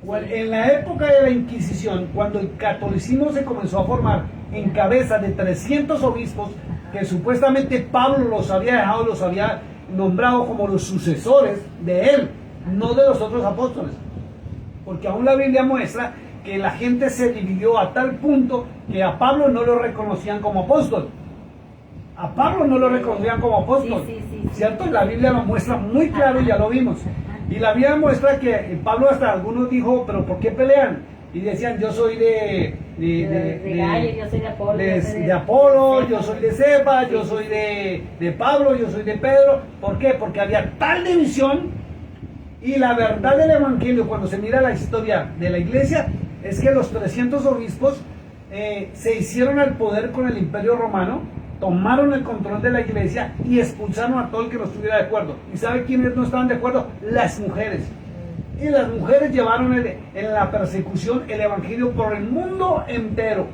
En la época de la Inquisición, cuando el catolicismo se comenzó a formar en cabeza de 300 obispos, que supuestamente Pablo los había nombrado como los sucesores de él, no de los otros apóstoles, porque aún la Biblia muestra que la gente se dividió a tal punto que a Pablo no lo reconocían como apóstol. A Pablo no lo reconocían como apóstol, ¿cierto? La Biblia lo muestra muy claro y ya lo vimos. Y la Biblia muestra que Pablo hasta algunos dijo, pero ¿por qué pelean? Y decían, yo soy de Gallo, yo soy de Apolo, de Apolo, yo soy de Cefa, yo soy de Pablo, yo soy de Pedro. ¿Por qué? Porque había tal división. Y la verdad del Evangelio, cuando se mira la historia de la iglesia, es que los 300 obispos se hicieron al poder con el Imperio Romano, tomaron el control de la iglesia y expulsaron a todo el que no estuviera de acuerdo. ¿Y sabe quiénes no estaban de acuerdo? Las mujeres. Y las mujeres llevaron en la persecución el Evangelio por el mundo entero,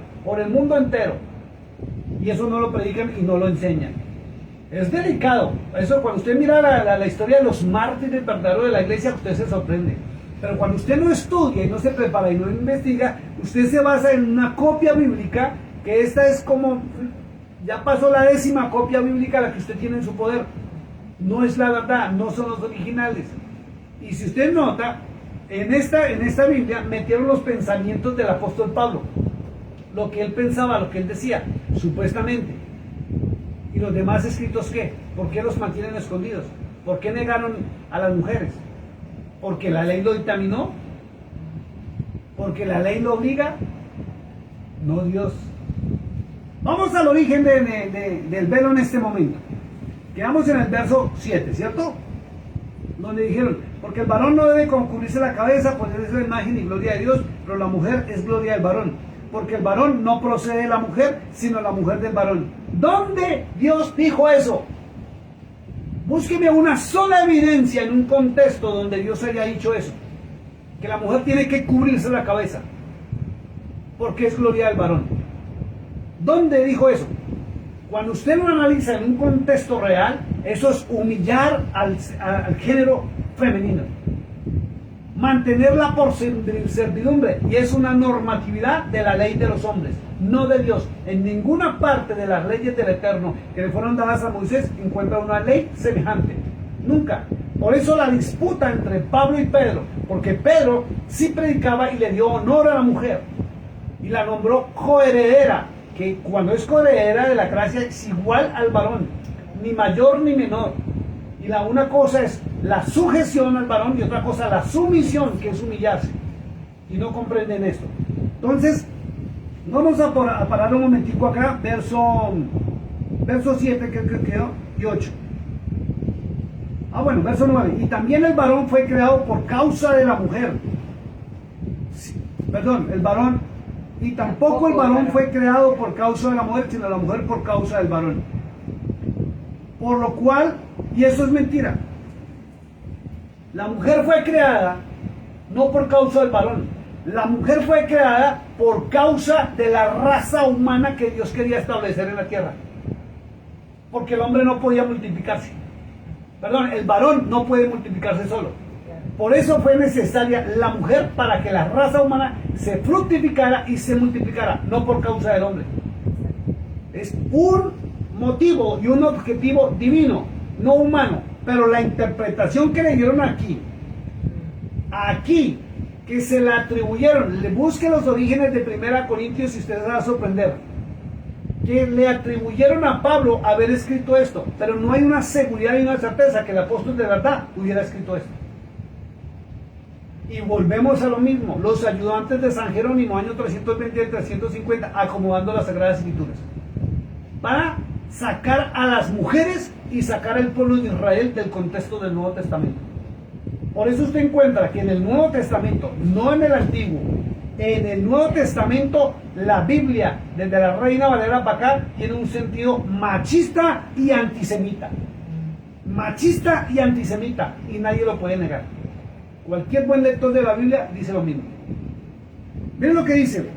Y eso no lo predican y no lo enseñan. Es delicado. Eso cuando usted mira la historia de los mártires verdaderos de la iglesia, usted se sorprende. Pero cuando usted no estudia y no se prepara y no investiga, usted se basa en una copia bíblica, que esta es como, ya pasó la 10ª copia bíblica la que usted tiene en su poder. No es la verdad, no son los originales. Y si usted nota, en esta Biblia metieron los pensamientos del apóstol Pablo, lo que él pensaba, lo que él decía, supuestamente. ¿Y los demás escritos qué? ¿Por qué los mantienen escondidos? ¿Por qué negaron a las mujeres? ¿Porque la ley lo dictaminó? ¿Porque la ley lo obliga? No, Dios. Vamos al origen del velo en este momento. Quedamos en el verso 7, ¿cierto? donde dijeron, porque el varón no debe cubrirse la cabeza, pues es la imagen y gloria de Dios, pero la mujer es gloria del varón, porque el varón no procede de la mujer, sino la mujer del varón. ¿Dónde Dios dijo eso? Búsqueme una sola evidencia en un contexto donde Dios haya dicho eso, que la mujer tiene que cubrirse la cabeza, porque es gloria del varón. ¿Dónde dijo eso? Cuando usted lo analiza en un contexto real, eso es humillar al género femenino, mantenerla por servidumbre, y es una normatividad de la ley de los hombres, no de Dios. En ninguna parte de las leyes del Eterno que le fueron dadas a Moisés encuentra una ley semejante, nunca. Por eso la disputa entre Pablo y Pedro, porque Pedro sí predicaba y le dio honor a la mujer y la nombró coheredera, que cuando es coheredera de la gracia es igual al varón, ni mayor ni menor. Y una cosa es la sujeción al varón y otra cosa la sumisión, que es humillarse. Y no comprenden esto. Entonces, vamos a parar un momentico acá, verso 7 que quedó, y 8. Bueno, verso 9. Y también el varón fue creado por causa de la mujer. El varón. Y tampoco el varón fue creado por causa de la mujer, sino la mujer por causa del varón. Por lo cual, y eso es mentira, la mujer fue creada no por causa del varón. La mujer fue creada por causa de la raza humana que Dios quería establecer en la tierra. Porque el hombre no podía multiplicarse. El varón no puede multiplicarse solo. Por eso fue necesaria la mujer, para que la raza humana se fructificara y se multiplicara, no por causa del hombre. Es un motivo y un objetivo divino, no humano. Pero la interpretación que le dieron aquí, que se la atribuyeron, le busque los orígenes de 1 Corintios y usted se va a sorprender, que le atribuyeron a Pablo haber escrito esto, pero no hay una seguridad y una certeza que el apóstol de verdad hubiera escrito esto. Y volvemos a lo mismo, los ayudantes de San Jerónimo, año 320 y 350, acomodando las Sagradas Escrituras, para sacar a las mujeres y sacar al pueblo de Israel del contexto del Nuevo Testamento. Por eso usted encuentra que en el Nuevo Testamento, no en el Antiguo, en el Nuevo Testamento, la Biblia, desde la Reina Valera para acá, tiene un sentido machista y antisemita. Machista y antisemita, y nadie lo puede negar. Cualquier buen lector de la Biblia dice lo mismo. Miren lo que dice.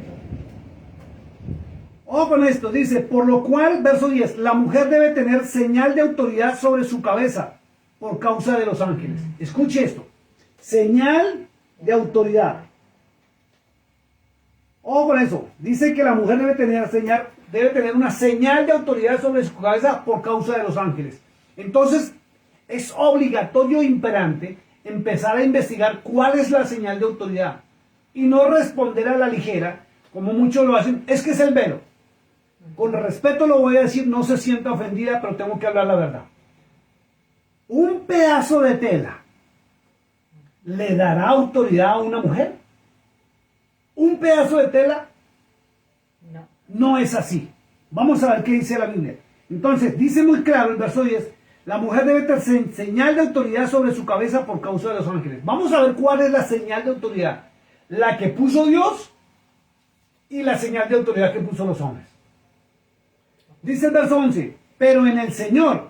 Ojo con esto, dice, por lo cual, verso 10, la mujer debe tener señal de autoridad sobre su cabeza por causa de los ángeles. Escuche esto, señal de autoridad. Ojo con eso, dice que la mujer debe tener una señal de autoridad sobre su cabeza por causa de los ángeles. Entonces, es obligatorio e imperante empezar a investigar cuál es la señal de autoridad y no responder a la ligera, como muchos lo hacen, es que es el velo. Con respeto lo voy a decir, no se sienta ofendida, pero tengo que hablar la verdad. ¿Un pedazo de tela le dará autoridad a una mujer? ¿Un pedazo de tela? No es así. Vamos a ver qué dice la Biblia. Entonces, dice muy claro el verso 10, la mujer debe tener señal de autoridad sobre su cabeza por causa de los ángeles. Vamos a ver cuál es la señal de autoridad. La que puso Dios y la señal de autoridad que puso los hombres. Dice el verso 11, pero en el Señor,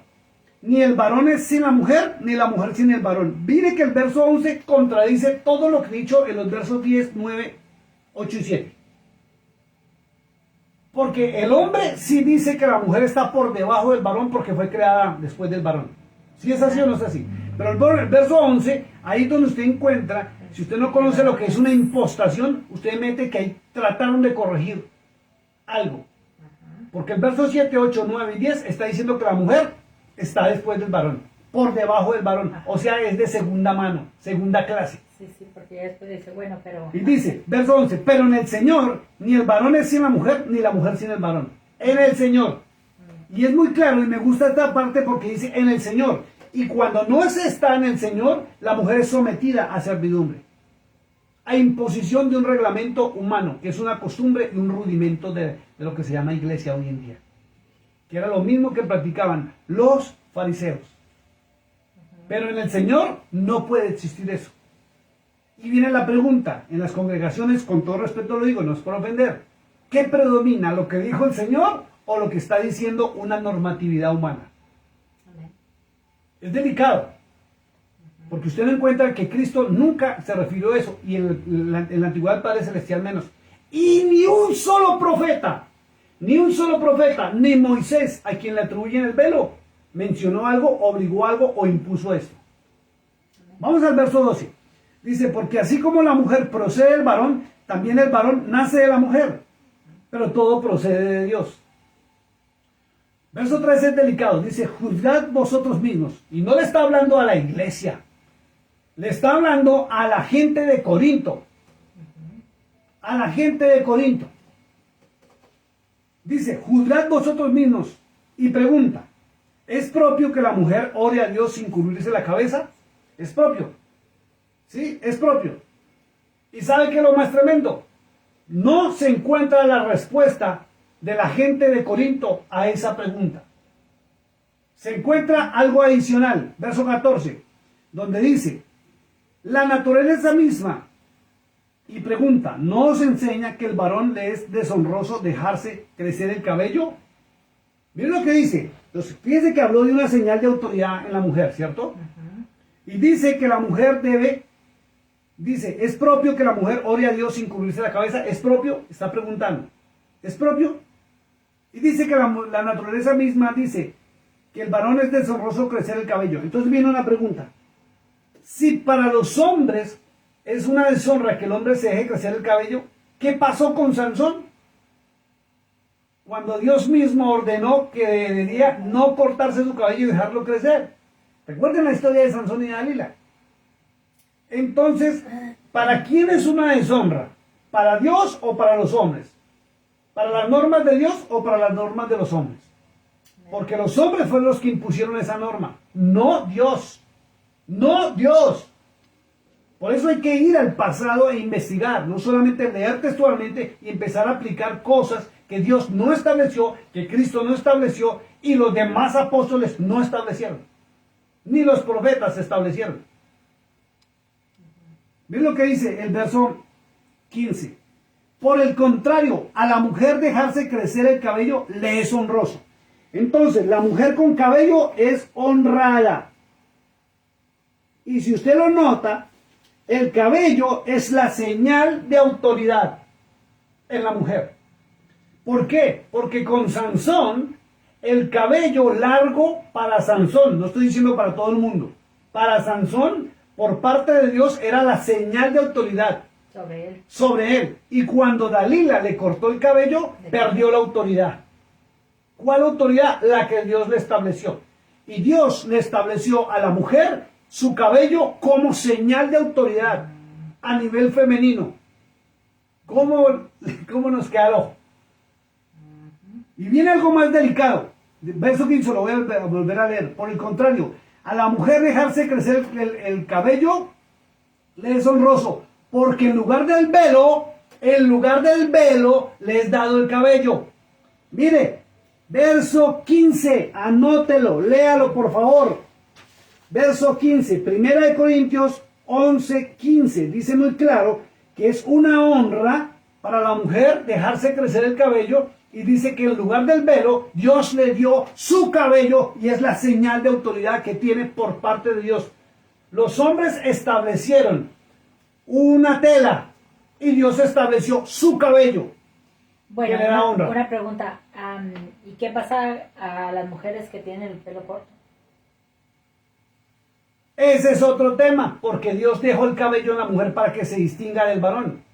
ni el varón es sin la mujer, ni la mujer sin el varón. Mire que el verso 11 contradice todo lo que he dicho en los versos 10, 9, 8 y 7. Porque el hombre sí dice que la mujer está por debajo del varón porque fue creada después del varón. ¿Sí es así o no es así? Pero el verso 11, ahí donde usted encuentra, si usted no conoce lo que es una impostación, usted mete que ahí trataron de corregir algo. Porque el verso 7, 8, 9 y 10 está diciendo que la mujer está después del varón, por debajo del varón. O sea, es de segunda mano, segunda clase. Sí, porque ya después dice, bueno, pero... Y dice, verso 11, pero en el Señor, ni el varón es sin la mujer, ni la mujer sin el varón. En el Señor. Y es muy claro, y me gusta esta parte porque dice, en el Señor. Y cuando no se está en el Señor, la mujer es sometida a servidumbre, a imposición de un reglamento humano, que es una costumbre y un rudimento de lo que se llama iglesia hoy en día. Que era lo mismo que practicaban los fariseos. Pero en el Señor no puede existir eso. Y viene la pregunta, en las congregaciones, con todo respeto lo digo, no es por ofender, ¿qué predomina, lo que dijo el Señor o lo que está diciendo una normatividad humana? Amén. Es delicado, porque usted no encuentra que Cristo nunca se refirió a eso, y en la antigüedad del Padre Celestial menos. Y ni un solo profeta, ni Moisés, a quien le atribuyen el velo, mencionó algo, obligó algo o impuso esto. Vamos al verso 12. Dice, porque así como la mujer procede del varón, también el varón nace de la mujer, pero todo procede de Dios. Verso 13 es delicado, dice, juzgad vosotros mismos. Y no le está hablando a la iglesia, le está hablando a la gente de Corinto. A la gente de Corinto. Dice, juzgad vosotros mismos. Y pregunta, ¿es propio que la mujer ore a Dios sin cubrirse la cabeza? Es propio. Sí, es propio. ¿Y sabe qué es lo más tremendo? No se encuentra la respuesta de la gente de Corinto a esa pregunta. Se encuentra algo adicional, verso 14, donde dice, la naturaleza misma, y pregunta, ¿no os enseña que el varón le es deshonroso dejarse crecer el cabello? Miren lo que dice. Entonces, fíjense que habló de una señal de autoridad en la mujer, ¿cierto? Y dice que la mujer debe, dice, ¿es propio que la mujer ore a Dios sin cubrirse la cabeza? ¿Es propio? Está preguntando. ¿Es propio? Y dice que la naturaleza misma dice que el varón es deshonroso crecer el cabello. Entonces viene una pregunta. Si para los hombres es una deshonra que el hombre se deje crecer el cabello, ¿qué pasó con Sansón? Cuando Dios mismo ordenó que debería no cortarse su cabello y dejarlo crecer. Recuerden la historia de Sansón y Dalila. Entonces, ¿para quién es una deshonra? ¿Para Dios o para los hombres? ¿Para las normas de Dios o para las normas de los hombres? Porque los hombres fueron los que impusieron esa norma, no Dios. No Dios. Por eso hay que ir al pasado e investigar, no solamente leer textualmente y empezar a aplicar cosas que Dios no estableció, que Cristo no estableció y los demás apóstoles no establecieron. Ni los profetas establecieron. ¿Ven lo que dice el verso 15? Por el contrario, a la mujer dejarse crecer el cabello le es honroso. Entonces, la mujer con cabello es honrada. Y si usted lo nota, el cabello es la señal de autoridad en la mujer. ¿Por qué? Porque con Sansón, el cabello largo para Sansón, no estoy diciendo para todo el mundo, para Sansón, por parte de Dios, era la señal de autoridad sobre él. Y cuando Dalila le cortó el cabello, perdió la autoridad. ¿Cuál autoridad? La que Dios le estableció. Y Dios le estableció a la mujer su cabello como señal de autoridad a nivel femenino. ¿Cómo nos queda el ojo? Y viene algo más delicado. Verso 15, lo voy a volver a leer. Por el contrario, a la mujer dejarse crecer el cabello le es honroso, porque en lugar del velo le es dado el cabello. Mire, verso 15, anótelo, léalo por favor. Verso 15, 1 Corintios 11, 15, dice muy claro que es una honra para la mujer dejarse crecer el cabello, y dice que en lugar del velo, Dios le dio su cabello y es la señal de autoridad que tiene por parte de Dios. Los hombres establecieron una tela y Dios estableció su cabello. Bueno, que le da honra. una pregunta. ¿Y qué pasa a las mujeres que tienen el pelo corto? Ese es otro tema, porque Dios dejó el cabello en la mujer para que se distinga del varón.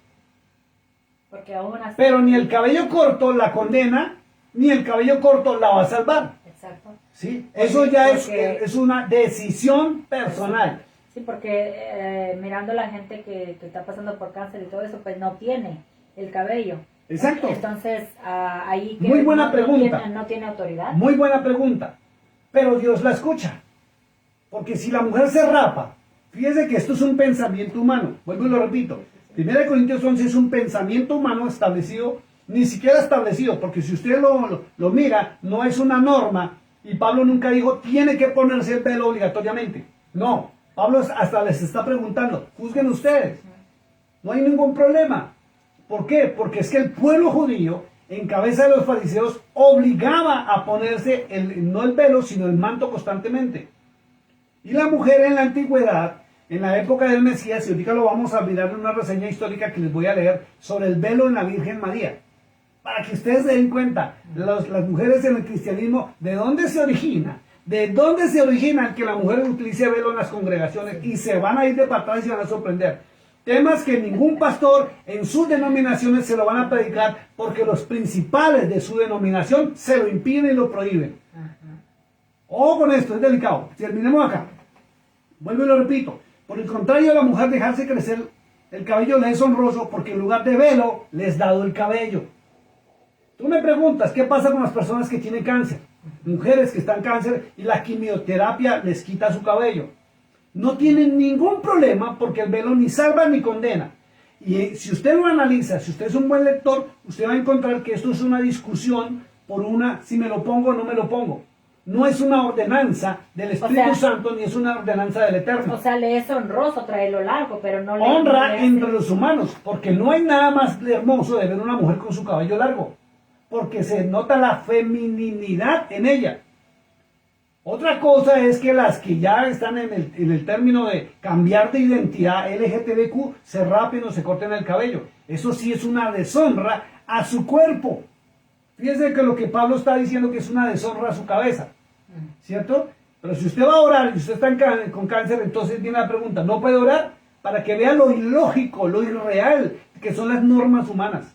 Porque aún así... Pero ni el cabello corto la condena, ni el cabello corto la va a salvar. Exacto. ¿Sí? Eso ya Porque- es una decisión personal. Sí, porque mirando la gente que está pasando por cáncer y todo eso, pues no tiene el cabello. Exacto. Entonces, ahí... Muy buena pregunta. No tiene autoridad. Muy buena pregunta. Pero Dios la escucha. Porque si la mujer se rapa, fíjese que esto es un pensamiento humano. Vuelvo y lo repito. 1 Corintios 11 es un pensamiento humano establecido, ni siquiera establecido, porque si usted lo mira, no es una norma. Y Pablo nunca dijo, tiene que ponerse el velo obligatoriamente. No, Pablo hasta les está preguntando, juzguen ustedes. No hay ningún problema. ¿Por qué? Porque es que el pueblo judío, en cabeza de los fariseos, obligaba a ponerse no el velo, sino el manto constantemente. Y la mujer en la antigüedad, en la época del Mesías, y ahorita lo vamos a mirar en una reseña histórica que les voy a leer sobre el velo en la Virgen María. Para que ustedes se den cuenta, las mujeres en el cristianismo, ¿de dónde se origina? ¿De dónde se origina que la mujer utilice velo en las congregaciones? Y se van a ir de para atrás y se van a sorprender. Temas que ningún pastor en sus denominaciones se lo van a predicar porque los principales de su denominación se lo impiden y lo prohíben. Ojo con esto, es delicado. Terminemos acá. Vuelvo y lo repito. Por el contrario, a la mujer dejarse crecer el cabello le es honroso porque en lugar de velo le es dado el cabello. Tú me preguntas, ¿qué pasa con las personas que tienen cáncer? Mujeres que están cáncer y la quimioterapia les quita su cabello. No tienen ningún problema porque el velo ni salva ni condena. Y si usted lo analiza, si usted es un buen lector, usted va a encontrar que esto es una discusión por si me lo pongo o no me lo pongo. No es una ordenanza del Espíritu Santo ni es una ordenanza del Eterno. O sea, le es honroso traerlo largo, pero no le... Honra entre los humanos, porque no hay nada más hermoso de ver una mujer con su cabello largo, porque se nota la feminidad en ella. Otra cosa es que las que ya están en el término de cambiar de identidad LGTBQ se rapen o se corten el cabello. Eso sí es una deshonra a su cuerpo. Fíjense que lo que Pablo está diciendo que es una deshonra a su cabeza, ¿cierto? Pero si usted va a orar y usted está con cáncer, entonces viene la pregunta, ¿no puede orar? Para que vea lo ilógico, lo irreal que son las normas humanas.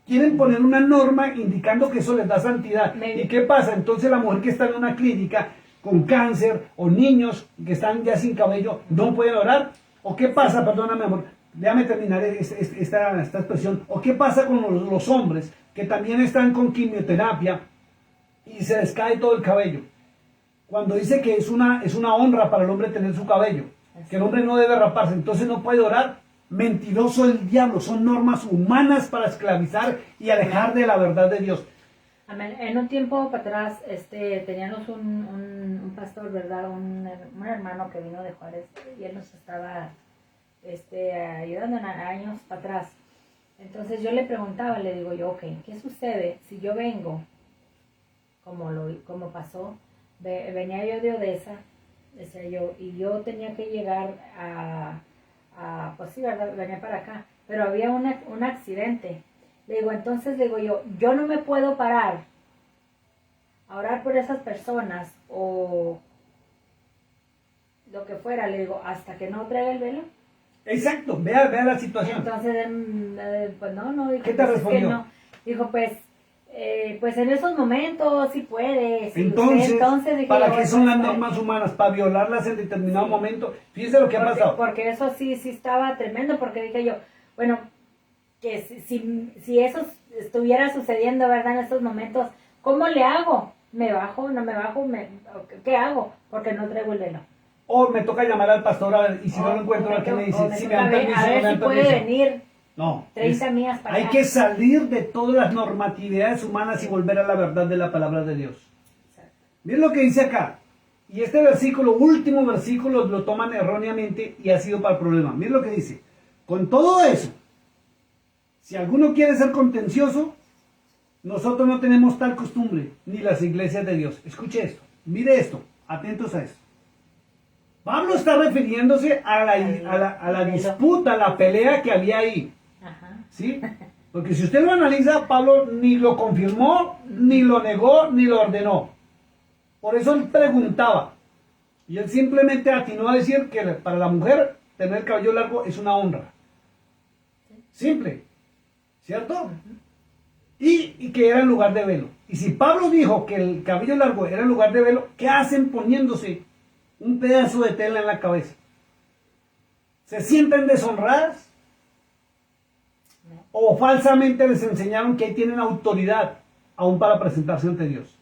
Quieren poner una norma indicando que eso les da santidad. ¿Y qué pasa? Entonces la mujer que está en una clínica con cáncer o niños que están ya sin cabello, ¿no pueden orar? ¿O qué pasa? Perdóname, amor, déjame terminar esta expresión. ¿O qué pasa con los hombres que también están con quimioterapia y se les cae todo el cabello? Cuando dice que es una honra para el hombre tener su cabello, que el hombre no debe raparse, entonces no puede orar. Mentiroso el diablo, son normas humanas para esclavizar y alejar de la verdad de Dios. Amén. En un tiempo para atrás, teníamos un pastor, ¿verdad? Un hermano que vino de Juárez y él nos estaba ayudando en años para atrás. Entonces yo le preguntaba, le digo yo, ok, ¿qué sucede si yo vengo, como pasó? Venía yo de Odessa, decía yo, y yo tenía que llegar pues sí, ¿verdad? Venía para acá, pero había un accidente. Le digo, entonces digo yo no me puedo parar a orar por esas personas o lo que fuera, le digo, hasta que no traiga el velo. Exacto, vea la situación. Entonces, pues no, dijo, ¿qué te respondió? Que no. Dijo, pues en esos momentos sí puede. Sí, entonces dije, ¿para qué son las normas humanas? ¿Para violarlas en determinado momento? Fíjese lo que ha pasado. Porque eso sí estaba tremendo, porque dije yo, bueno, que si eso estuviera sucediendo, ¿verdad? En estos momentos, ¿cómo le hago? ¿Me bajo? ¿No me bajo? ¿Qué hago? Porque no traigo el velo. O me toca llamar al pastor a ver, y si no lo encuentro, a ver qué me dice. Si me dan permiso, a ver no me si dan puede permiso. venir. No. 30 millas para hay acá. que salir de todas las normatividades humanas y volver a la verdad de la palabra de Dios. Exacto. Miren lo que dice acá. Y este versículo, último versículo, lo toman erróneamente y ha sido para el problema. Miren lo que dice. Con todo eso, si alguno quiere ser contencioso, nosotros no tenemos tal costumbre, ni las iglesias de Dios. Escuche esto, mire esto, atentos a esto. Pablo está refiriéndose a la disputa, a la pelea que había ahí. Ajá. ¿Sí? Porque si usted lo analiza, Pablo ni lo confirmó, ni lo negó, ni lo ordenó. Por eso él preguntaba. Y él simplemente atinó a decir que para la mujer tener el cabello largo es una honra. Simple. ¿Cierto? Y que era en lugar de velo. Y si Pablo dijo que el cabello largo era en lugar de velo, ¿qué hacen poniéndose un pedazo de tela en la cabeza? ¿Se sienten deshonradas? ¿O falsamente les enseñaron que ahí tienen autoridad aún para presentarse ante Dios?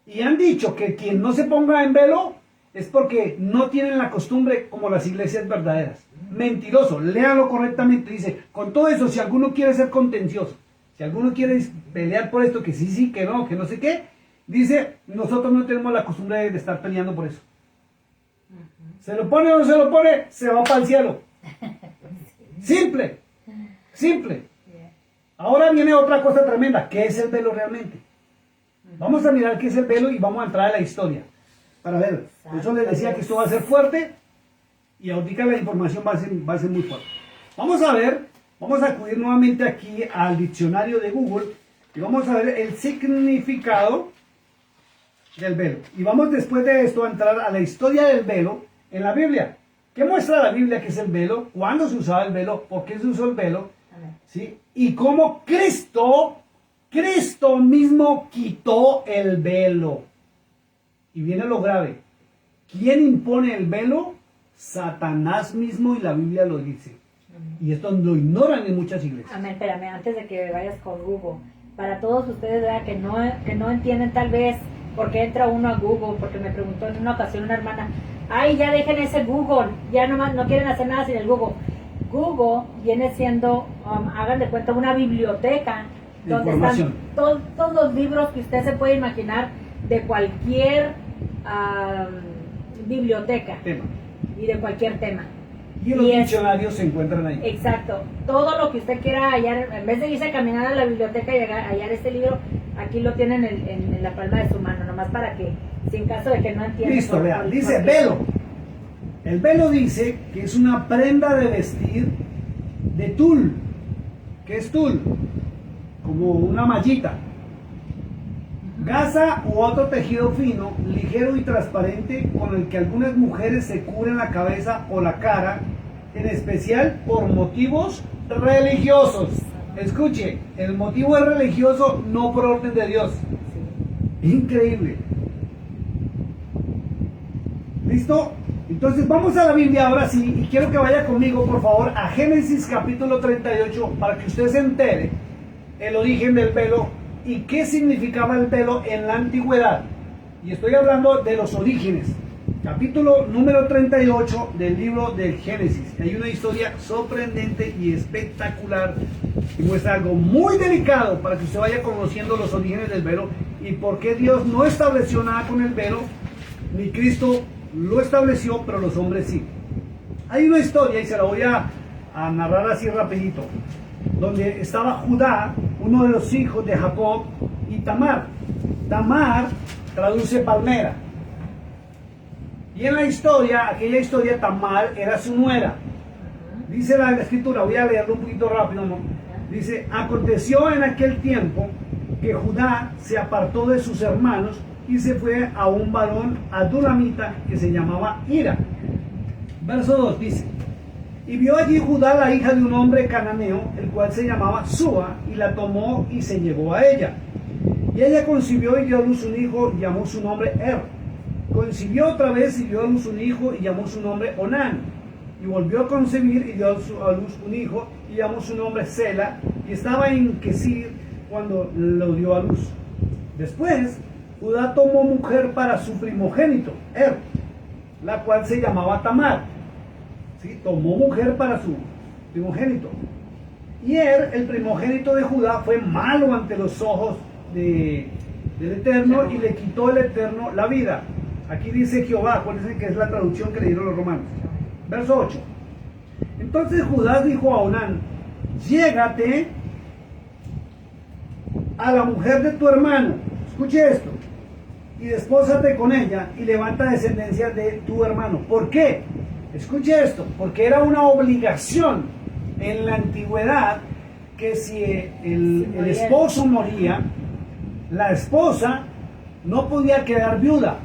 Y han dicho que quien no se ponga en velo es porque no tienen la costumbre como las iglesias verdaderas. Mentiroso, léalo correctamente. Dice, con todo eso, si alguno quiere ser contencioso, si alguno quiere pelear por esto, que sí, que no sé qué, dice, nosotros no tenemos la costumbre de estar peleando por eso. Se lo pone o no se lo pone, se va para el cielo. Simple, simple. Ahora viene otra cosa tremenda. ¿Qué es el velo realmente? Vamos a mirar qué es el velo y vamos a entrar a la historia. Para ver, por eso les decía que esto va a ser fuerte y ahorita la información va a ser muy fuerte. Vamos a ver, vamos a acudir nuevamente aquí al diccionario de Google y vamos a ver el significado del velo. Y vamos después de esto a entrar a la historia del velo en la Biblia. ¿Qué muestra la Biblia que es el velo? ¿Cuándo se usaba el velo? ¿Por qué se usó el velo? ¿Sí? Y cómo Cristo mismo quitó el velo. Y viene lo grave. ¿Quién impone el velo? Satanás mismo, y la Biblia lo dice. Y esto lo ignoran en muchas iglesias. Amén, espérame, antes de que vayas con Google, para todos ustedes, ¿verdad? Que no entienden tal vez por qué entra uno a Google, porque me preguntó en una ocasión una hermana, ay, ya dejen ese Google, ya nomás no quieren hacer nada sin el Google. Google viene siendo, hagan de cuenta, una biblioteca donde están todos los libros que usted se puede imaginar de cualquier biblioteca y de cualquier tema. Y los diccionarios se encuentran ahí. Exacto. Todo lo que usted quiera hallar, en vez de irse a caminar a la biblioteca y hallar este libro, aquí lo tienen en la palma de su mano, nomás para que, si en caso de que no entiendan. Listo, vea, dice velo. El velo dice que es una prenda de vestir de tul. ¿Qué es tul? Como una mallita. Gasa u otro tejido fino, ligero y transparente, con el que algunas mujeres se cubren la cabeza o la cara, en especial por motivos religiosos. Escuche, el motivo es religioso, no por orden de Dios. Increíble. ¿Listo? Entonces vamos a la Biblia ahora sí, y quiero que vaya conmigo por favor a Génesis capítulo 38 para que usted se entere el origen del velo y qué significaba el velo en la antigüedad. Y estoy hablando de los orígenes. Capítulo número 38 del libro del Génesis. Hay una historia sorprendente y espectacular y muestra algo muy delicado para que usted vaya conociendo los orígenes del velo y por qué Dios no estableció nada con el velo, ni Cristo lo estableció, pero los hombres sí. Hay una historia y se la voy a narrar así rapidito, donde estaba Judá, uno de los hijos de Jacob, y Tamar. Tamar traduce palmera. Y en la historia, aquella historia, Tamar era su nuera. Dice la escritura, voy a leerlo un poquito rápido, ¿no? Dice, aconteció en aquel tiempo que Judá se apartó de sus hermanos y se fue a un varón adulamita que se llamaba Ira. Verso 2 dice, y vio allí Judá la hija de un hombre cananeo, el cual se llamaba Sua, y la tomó y se llevó a ella. Y ella concibió y dio a luz un hijo, y llamó su nombre Concibió otra vez y dio a luz un hijo, y llamó su nombre Onán. Y volvió a concebir y dio a luz un hijo, y llamó su nombre Sela, y estaba en Quesir cuando lo dio a luz. Después, Judá tomó mujer para su primogénito, la cual se llamaba Tamar. ¿Sí? Tomó mujer para su primogénito. Y el primogénito de Judá, fue malo ante los ojos del Eterno y le quitó el Eterno la vida. Aquí dice Jehová, acuérdense que es la traducción que le dieron los romanos. Verso 8. Entonces Judá dijo a Onán, llégate a la mujer de tu hermano, escuche esto, y despósate con ella y levanta descendencia de tu hermano. ¿Por qué? Escuche esto, porque era una obligación en la antigüedad que si el esposo moría, la esposa no podía quedar viuda.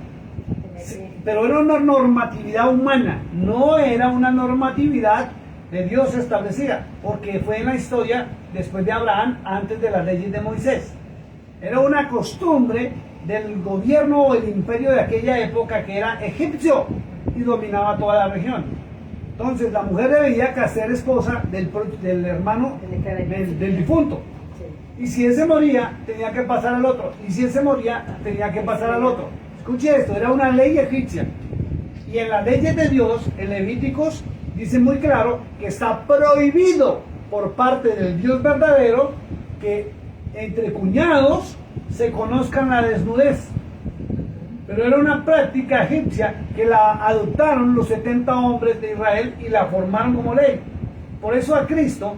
Pero era una normatividad humana, no era una normatividad de Dios establecida, porque fue en la historia después de Abraham, antes de las leyes de Moisés. Era una costumbre del gobierno o el imperio de aquella época que era egipcio y dominaba toda la región. Entonces la mujer debía ser esposa del hermano del difunto. Y si ese moría, tenía que pasar al otro. Y si ese moría, tenía que pasar al otro. Escuche esto, era una ley egipcia. Y en las leyes de Dios, en Levíticos, dice muy claro que está prohibido por parte del Dios verdadero que entre cuñados se conozcan la desnudez. Pero era una práctica egipcia que la adoptaron los 70 hombres de Israel y la formaron como ley. Por eso a Cristo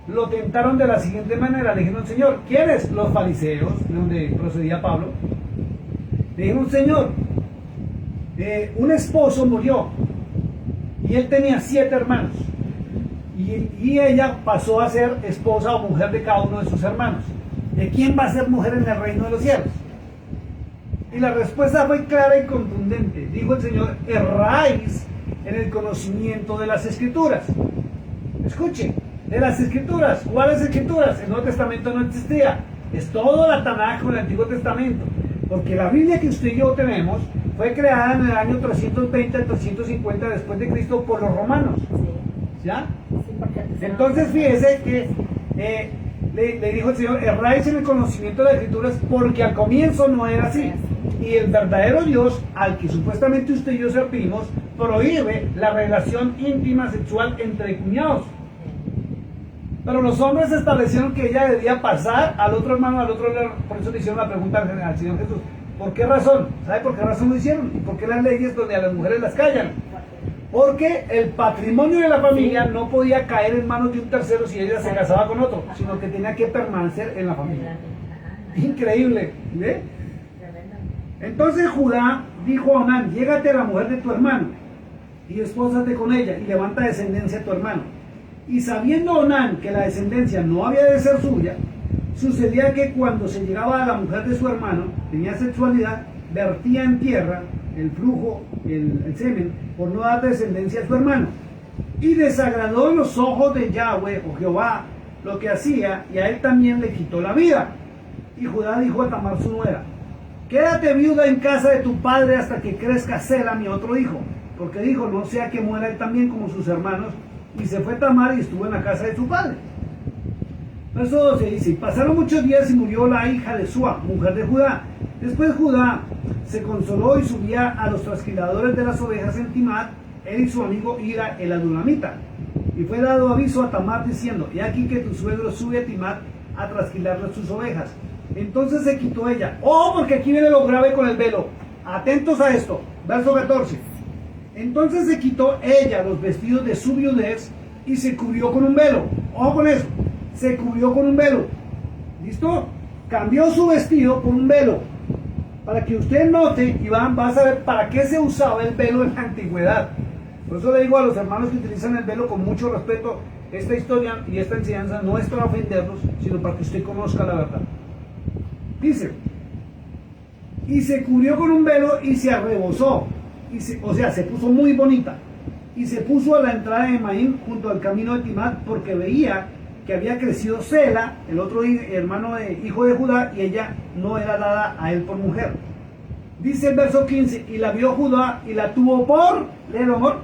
lo tentaron de la siguiente manera. Le dijeron, Señor, ¿quiénes? Los fariseos, de donde procedía Pablo. Le dijeron, Señor, un esposo murió y él tenía 7 hermanos. Y ella pasó a ser esposa o mujer de cada uno de sus hermanos. ¿De quién va a ser mujer en el reino de los cielos? Y la respuesta fue clara y contundente. Dijo el Señor, erráis en el conocimiento de las Escrituras. Escuche, de las Escrituras. ¿Cuáles Escrituras? El Nuevo Testamento no existía. Es todo la Tanaj con el Antiguo Testamento. Porque la Biblia que usted y yo tenemos fue creada en el año 320 al 350 después de Cristo por los romanos. Sí. ¿Ya? Sí, porque antes no- Entonces fíjese que le dijo el Señor, erráis en el conocimiento de las Escrituras porque al comienzo no era así. Y el verdadero Dios, al que supuestamente usted y yo servimos, prohíbe la relación íntima sexual entre cuñados. Pero los hombres establecieron que ella debía pasar al otro hermano, por eso le hicieron la pregunta al Señor Jesús. ¿Por qué razón? ¿Sabe por qué razón lo hicieron? ¿Y por qué las leyes donde a las mujeres las callan? Porque el patrimonio de la familia no podía caer en manos de un tercero si ella se casaba con otro, sino que tenía que permanecer en la familia. Increíble, ¿ve? Entonces Judá dijo a Onán, llégate a la mujer de tu hermano y espósate con ella y levanta descendencia a tu hermano. Y sabiendo Onán que la descendencia no había de ser suya, sucedía que cuando se llegaba a la mujer de su hermano, tenía sexualidad, vertía en tierra el flujo, el semen, por no dar descendencia a su hermano. Y desagradó en los ojos de Yahweh o Jehová lo que hacía, y a él también le quitó la vida. Y Judá dijo a Tamar su nuera, quédate viuda en casa de tu padre hasta que crezca Sela, mi otro hijo. Porque dijo, no sea que muera él también como sus hermanos. Y se fue Tamar y estuvo en la casa de su padre. Verso 12 dice, pasaron muchos días y murió la hija de Sua, mujer de Judá. Después Judá se consoló y subía a los trasquiladores de las ovejas en Timat, él y su amigo Ira el adulamita. Y fue dado aviso a Tamar diciendo, he aquí que tu suegro sube a Timat a trasquilarle sus ovejas. Entonces se quitó ella. Oh, porque aquí viene lo grave con el velo. Atentos a esto. Verso 14. Entonces se quitó ella los vestidos de su viudez y se cubrió con un velo. Ojo con eso. Se cubrió con un velo. ¿Listo? Cambió su vestido por un velo. Para que usted note y va a saber para qué se usaba el velo en la antigüedad. Por eso le digo a los hermanos que utilizan el velo con mucho respeto, esta historia y esta enseñanza no es para ofenderlos, sino para que usted conozca la verdad. Dice, y se cubrió con un velo y se arrebozó, o sea, se puso muy bonita, y se puso a la entrada de Maín junto al camino de Timat, porque veía que había crecido Sela, el otro hermano hijo de Judá, y ella no era dada a él por mujer. Dice el verso 15, y la vio Judá y la tuvo por, léelo amor,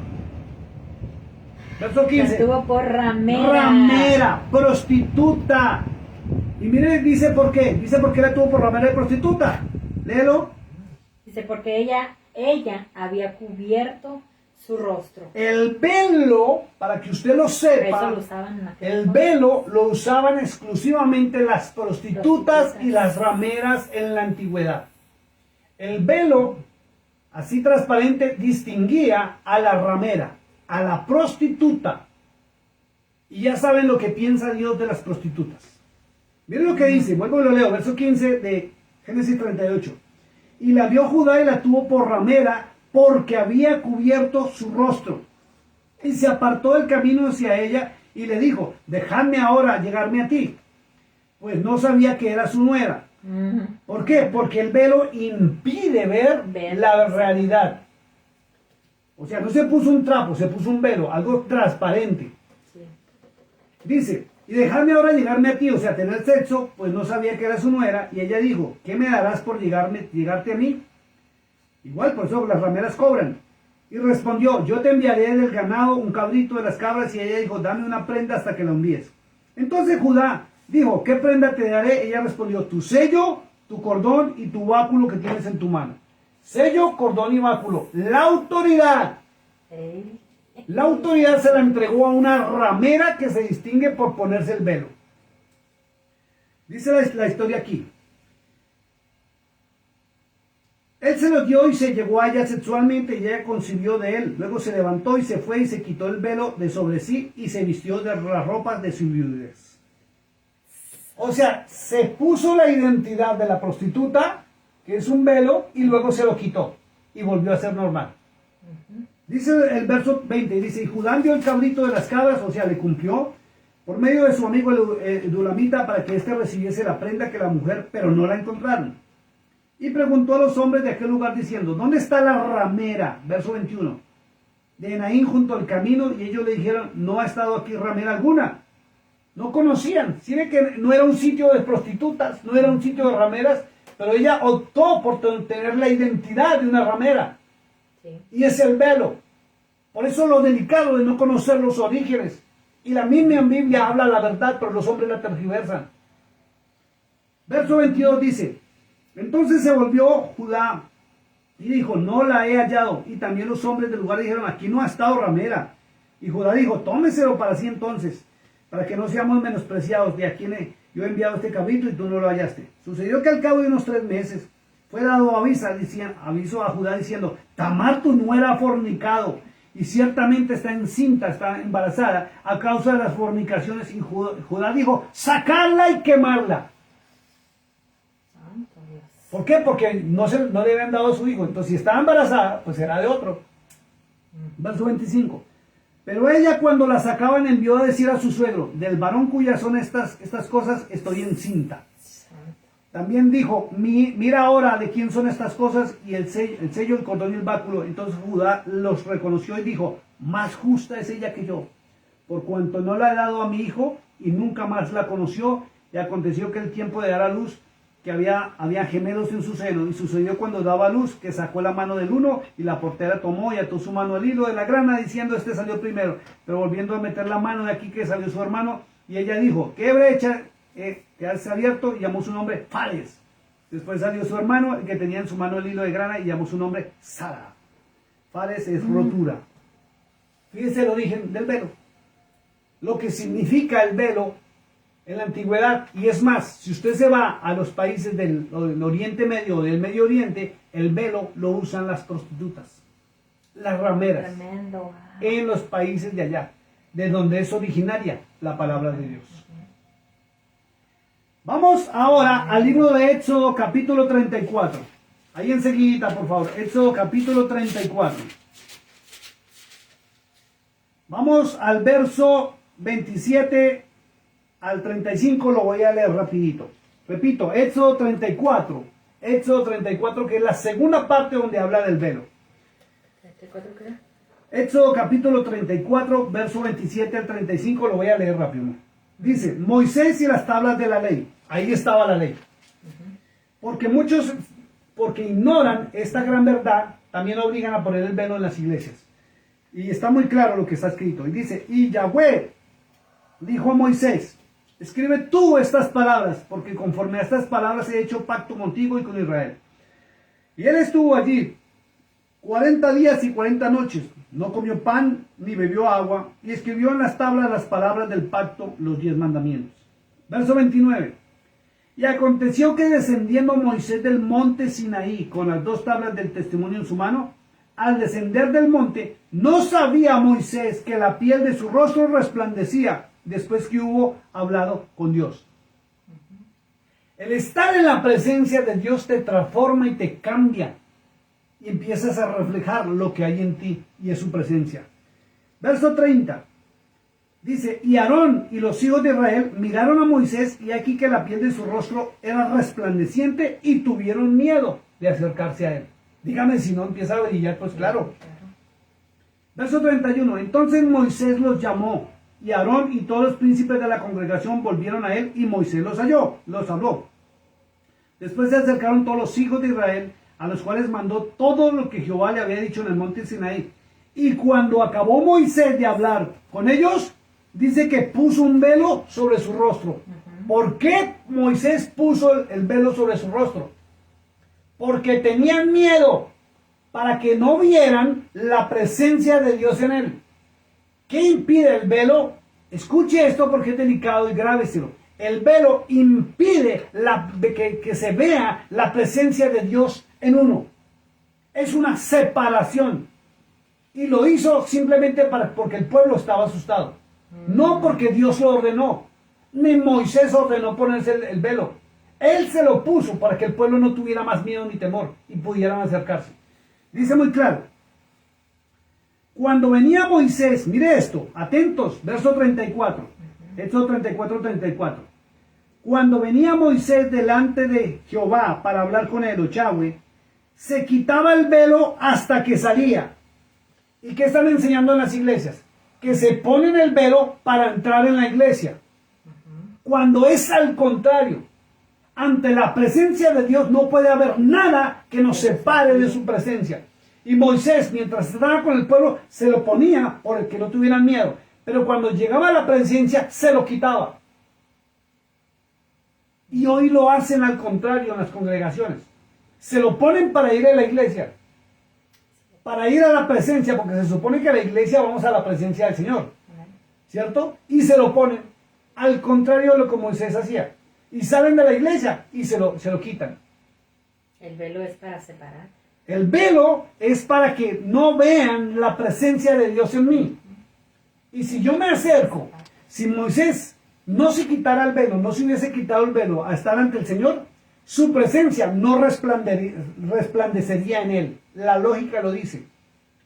verso 15, La tuvo por ramera. ramera, prostituta. Y mire, dice por qué la tuvo por ramera y prostituta. Léelo. Dice, porque ella había cubierto su rostro. El velo, para que usted lo Por eso sepa, lo usaban en aquel el entonces. velo lo usaban exclusivamente las prostitutas y las rameras en la antigüedad. El velo, así transparente, distinguía a la ramera, a la prostituta. Y ya saben lo que piensa Dios de las prostitutas. Miren lo que dice, vuelvo y lo leo, verso 15 de Génesis 38. Y la vio Judá y la tuvo por ramera, porque había cubierto su rostro. Y se apartó del camino hacia ella y le dijo, dejadme ahora llegarme a ti. Pues no sabía que era su nuera. ¿Por qué? Porque el velo impide ver la realidad. O sea, no se puso un trapo, se puso un velo, algo transparente. Sí. Dice, y dejadme ahora llegarme a ti, o sea, tener sexo, pues no sabía que era su nuera. Y ella dijo, ¿qué me darás por llegarte a mí? Igual, por eso las rameras cobran. Y respondió, yo te enviaré del ganado un cabrito de las cabras. Y ella dijo, dame una prenda hasta que la envíes. Entonces Judá dijo, ¿qué prenda te daré? Ella respondió, tu sello, tu cordón y tu báculo que tienes en tu mano. Sello, cordón y báculo. La autoridad. Ey. La autoridad se la entregó a una ramera que se distingue por ponerse el velo. Dice la historia aquí. Él se lo dio y se llegó a ella sexualmente y ella concibió de él. Luego se levantó y se fue y se quitó el velo de sobre sí y se vistió de las ropas de su viudez. O sea, se puso la identidad de la prostituta, que es un velo, y luego se lo quitó y volvió a ser normal. Dice el verso 20, dice, y Judá dio el cabrito de las cabras, o sea, le cumplió, por medio de su amigo el Dulamita, para que éste recibiese la prenda que la mujer, pero no la encontraron. Y preguntó a los hombres de aquel lugar diciendo, ¿dónde está la ramera? Verso 21. De Enaín junto al camino, y ellos le dijeron, no ha estado aquí ramera alguna. No conocían, si ve que no era un sitio de prostitutas, no era un sitio de rameras, pero ella optó por tener la identidad de una ramera. Sí. Y es el velo. Por eso lo delicado de no conocer los orígenes. Y la misma Biblia habla la verdad, pero los hombres la tergiversan. Verso 22 dice, entonces se volvió Judá y dijo, no la he hallado. Y también los hombres del lugar dijeron, aquí no ha estado ramera. Y Judá dijo, tómeselo para sí entonces, para que no seamos menospreciados de a quien yo he enviado este cabrito y tú no lo hallaste. Sucedió que al cabo de unos 3 meses fue dado aviso a Judá diciendo, Tamar tu nuera ha fornicado y ciertamente está encinta, está embarazada a causa de las fornicaciones. Y Judá dijo, sacarla y quemarla. Santo Dios. ¿Por qué? Porque no le habían dado a su hijo. Entonces, si estaba embarazada, pues era de otro. Verso 25. Pero ella, cuando la sacaban, envió a decir a su suegro, del varón cuyas son estas cosas, estoy encinta. Santo. También dijo, mira ahora de quién son estas cosas, y el sello, el cordón y el báculo. Entonces Judá los reconoció y dijo, más justa es ella que yo, por cuanto no la he dado a mi hijo, y nunca más la conoció. Y aconteció que el tiempo de dar a luz, que había gemelos en su seno, y sucedió cuando daba luz, que sacó la mano del uno, y la portera tomó y ató su mano al hilo de la grana, diciendo, este salió primero, pero volviendo a meter la mano de aquí que salió su hermano, y ella dijo, ¿qué brecha que has abierto? Y llamó su nombre Fares. Después salió su hermano, el que tenía en su mano el hilo de grana, y llamó su nombre Sara. Fares es rotura. Fíjense el origen del velo, lo que significa el velo en la antigüedad. Y es más, si usted se va a los países del Oriente Medio o del Medio Oriente, el velo lo usan las prostitutas, las rameras. Tremendo. En los países de allá, de donde es originaria la palabra de Dios. Vamos ahora al libro de Éxodo capítulo 34. Ahí enseguida, por favor. Éxodo capítulo 34. Vamos al verso 27 al 35, lo voy a leer rapidito. Repito, Éxodo 34. Éxodo 34, que es la segunda parte donde habla del velo. ¿34 qué? Éxodo capítulo 34, verso 27 al 35, lo voy a leer rápido. Dice, Moisés y las tablas de la ley. Ahí estaba la ley. Porque muchos, porque ignoran esta gran verdad, también obligan a poner el velo en las iglesias. Y está muy claro lo que está escrito. Y dice, y Yahweh dijo a Moisés, escribe tú estas palabras, porque conforme a estas palabras he hecho pacto contigo y con Israel. Y él estuvo allí 40 días y 40 noches, no comió pan ni bebió agua, y escribió en las tablas las palabras del pacto, los 10 mandamientos. Verso 29. Y aconteció que descendiendo Moisés del monte Sinaí con las 2 tablas del testimonio en su mano, al descender del monte, no sabía Moisés que la piel de su rostro resplandecía después que hubo hablado con Dios. El estar en la presencia de Dios te transforma y te cambia. Y empiezas a reflejar lo que hay en ti y es su presencia. Verso 30. Dice, y Aarón y los hijos de Israel miraron a Moisés y aquí que la piel de su rostro era resplandeciente y tuvieron miedo de acercarse a él. Dígame si no empieza a brillar, pues claro. Verso 31. Entonces Moisés los llamó y Aarón y todos los príncipes de la congregación volvieron a él y Moisés los habló. Después se acercaron todos los hijos de Israel, a los cuales mandó todo lo que Jehová le había dicho en el monte Sinaí. Y cuando acabó Moisés de hablar con ellos, dice que puso un velo sobre su rostro. ¿Por qué Moisés puso el velo sobre su rostro? Porque tenían miedo para que no vieran la presencia de Dios en él. ¿Qué impide el velo? Escuche esto porque es delicado y grábeselo. El velo impide que se vea la presencia de Dios en uno. Es una separación. Y lo hizo simplemente porque el pueblo estaba asustado. No porque Dios lo ordenó. Ni Moisés ordenó ponerse el velo. Él se lo puso para que el pueblo no tuviera más miedo ni temor y pudieran acercarse. Dice muy claro. Cuando venía Moisés, mire esto, atentos, verso 34. Éxodo 34. Cuando venía Moisés delante de Jehová para hablar con él, o Yahweh, se quitaba el velo hasta que salía. ¿Y qué están enseñando en las iglesias? Que se ponen el velo para entrar en la iglesia. Cuando es al contrario. Ante la presencia de Dios no puede haber nada que nos separe de su presencia. Y Moisés, mientras estaba con el pueblo, se lo ponía por el que no tuvieran miedo. Pero cuando llegaba a la presencia, se lo quitaba. Y hoy lo hacen al contrario en las congregaciones. Se lo ponen para ir a la iglesia. Para ir a la presencia, porque se supone que a la iglesia vamos a la presencia del Señor. ¿Cierto? Y se lo ponen al contrario de lo que Moisés hacía. Y salen de la iglesia y se lo quitan. El velo es para separar. El velo es para que no vean la presencia de Dios en mí. Y si yo me acerco, si Moisés no se quitara el velo, no se hubiese quitado el velo a estar ante el Señor, su presencia no resplandecería en él. La lógica lo dice.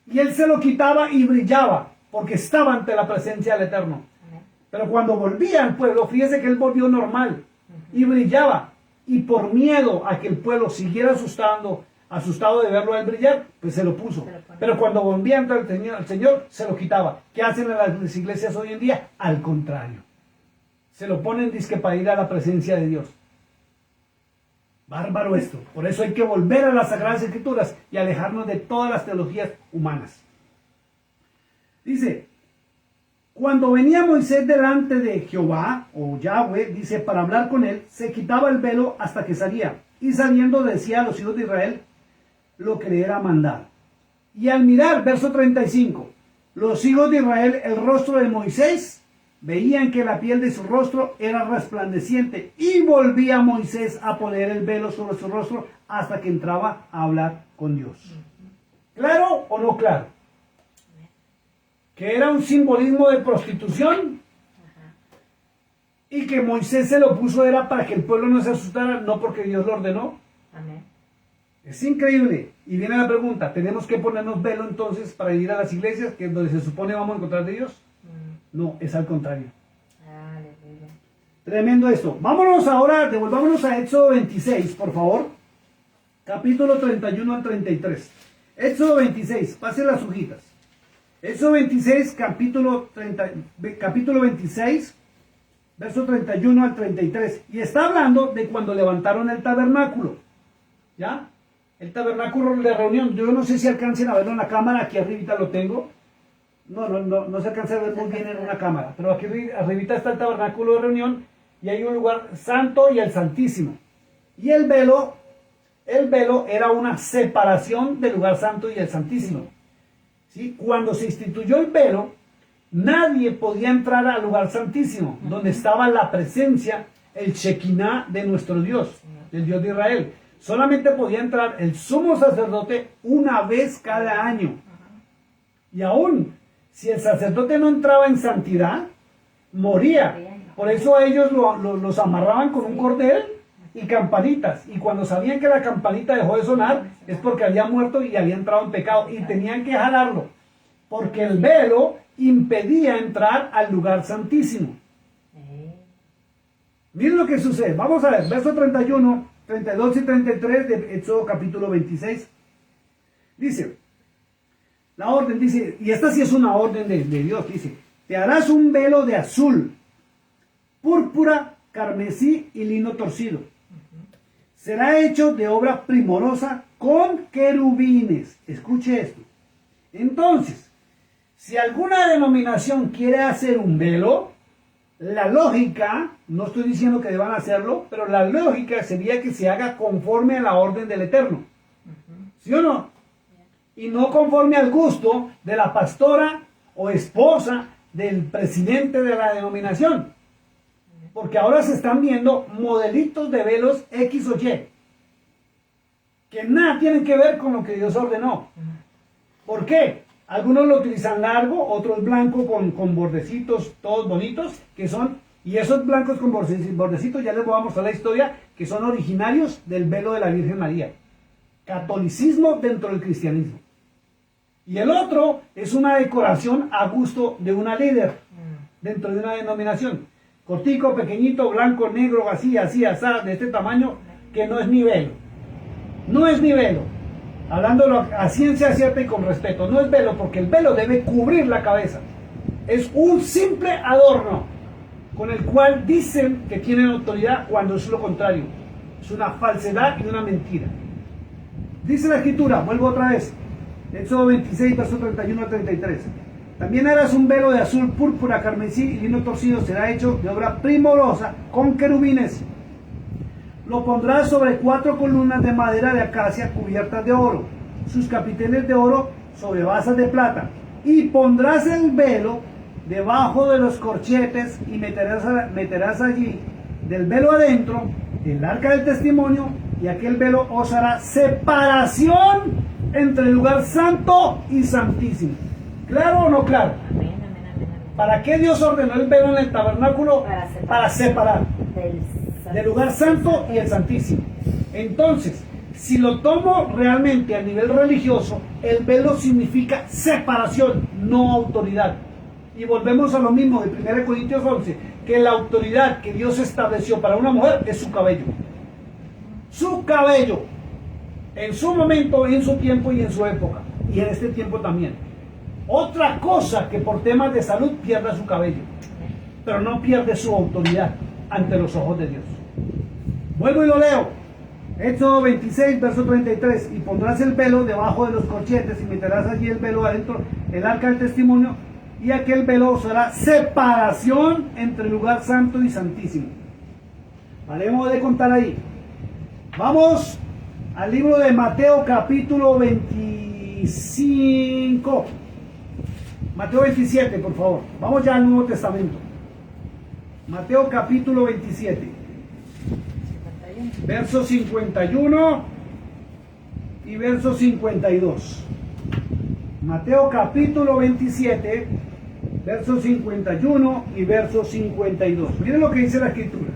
Y él se lo quitaba y brillaba, porque estaba ante la presencia del Eterno. Pero cuando volvía al pueblo, fíjese que él volvió normal y brillaba. Y por miedo a que el pueblo siguiera asustado de verlo a él brillar, pues se lo puso. Pero cuando volvía ante el Señor, se lo quitaba. ¿Qué hacen en las iglesias hoy en día? Al contrario. Se lo ponen disque para ir a la presencia de Dios. Bárbaro esto. Por eso hay que volver a las Sagradas Escrituras y alejarnos de todas las teologías humanas. Dice, cuando venía Moisés delante de Jehová, o Yahweh, dice, para hablar con él, se quitaba el velo hasta que salía. Y saliendo decía a los hijos de Israel lo que le era mandado. Y al mirar, verso 35, los hijos de Israel el rostro de Moisés, veían que la piel de su rostro era resplandeciente. Y volvía Moisés a poner el velo sobre su rostro hasta que entraba a hablar con Dios. ¿Claro o no claro? Que era un simbolismo de prostitución. Y que Moisés se lo puso era para que el pueblo no se asustara, no porque Dios lo ordenó. Amén. Es increíble. Y viene la pregunta, ¿tenemos que ponernos velo entonces para ir a las iglesias, que es donde se supone vamos a encontrar de Dios? No, es al contrario. Aleluya. Tremendo esto. Vámonos ahora, devolvámonos a Éxodo 26, por favor. Capítulo 31 al 33. Éxodo 26, pase las hojitas. Éxodo 26, capítulo 26, verso 31 al 33. Y está hablando de cuando levantaron el tabernáculo. ¿Ya? El tabernáculo de reunión. Yo no sé si alcancen a verlo en la cámara. Aquí arribita lo tengo. No se alcanza a ver muy bien en una cámara. Pero aquí arribita está el tabernáculo de reunión. Y hay un lugar santo y el santísimo. Y el velo era una separación del lugar santo y el santísimo. ¿Sí? Cuando se instituyó el velo, nadie podía entrar al lugar santísimo, donde estaba la presencia, el Shekinah de nuestro Dios, del Dios de Israel. Solamente podía entrar el sumo sacerdote una vez cada año. Y aún, si el sacerdote no entraba en santidad, moría. Por eso a ellos los amarraban con un cordel y campanitas. Y cuando sabían que la campanita dejó de sonar, es porque había muerto y había entrado en pecado. Y tenían que jalarlo, porque el velo impedía entrar al lugar santísimo. Miren lo que sucede. Vamos a ver, verso 31, 32 y 33 de Éxodo capítulo 26. Dice, la orden dice, y esta sí es una orden de Dios, dice, te harás un velo de azul, púrpura, carmesí y lino torcido. Será hecho de obra primorosa con querubines. Escuche esto. Entonces, si alguna denominación quiere hacer un velo, la lógica, no estoy diciendo que deban hacerlo, pero la lógica sería que se haga conforme a la orden del Eterno. ¿Sí o no? Y no conforme al gusto de la pastora o esposa del presidente de la denominación. Porque ahora se están viendo modelitos de velos X o Y, que nada tienen que ver con lo que Dios ordenó. ¿Por qué? Algunos lo utilizan largo, otros blanco con bordecitos, todos bonitos, que son, y esos blancos con bordecitos, ya les voy a mostrar la historia, que son originarios del velo de la Virgen María. Catolicismo dentro del cristianismo. Y el otro es una decoración a gusto de una líder, dentro de una denominación. Cortico, pequeñito, blanco, negro, así, asá, de este tamaño, que no es ni velo. No es ni velo. Hablándolo a ciencia cierta y con respeto, no es velo, porque el velo debe cubrir la cabeza. Es un simple adorno con el cual dicen que tienen autoridad cuando es lo contrario. Es una falsedad y una mentira. Dice la Escritura, vuelvo otra vez, Éxodo 26, verso 31 al 33. También harás un velo de azul, púrpura, carmesí y lino torcido, será hecho de obra primorosa con querubines. Lo pondrás sobre 4 columnas de madera de acacia cubiertas de oro, sus capiteles de oro sobre basas de plata. Y pondrás el velo debajo de los corchetes y meterás allí del velo adentro el arca del testimonio, y aquel velo os hará separación entre el lugar santo y santísimo. ¿Claro o no claro? Amén, amén, amén, amén. ¿Para qué Dios ordenó el velo en el tabernáculo? Para separar del lugar santo y el santísimo. Entonces, si lo tomo realmente a nivel religioso, el velo significa separación, no autoridad. Y volvemos a lo mismo de 1 Corintios 11, que la autoridad que Dios estableció para una mujer es su cabello. Su cabello, en su momento, en su tiempo y en su época, y en este tiempo también. Otra cosa que por temas de salud pierda su cabello, pero no pierde su autoridad ante los ojos de Dios. Vuelvo y lo leo. Éxodo 26, verso 33. Y pondrás el velo debajo de los corchetes y meterás allí el velo adentro, el arca del testimonio, y aquel velo será separación entre el lugar santo y santísimo. Paremos de contar ahí. Vamos al libro de Mateo capítulo 25. Mateo 27, por favor. Vamos ya al Nuevo Testamento. Mateo capítulo 27. 51. Verso 51 y verso 52. Mateo capítulo 27, verso 51 y verso 52. Miren lo que dice la Escritura.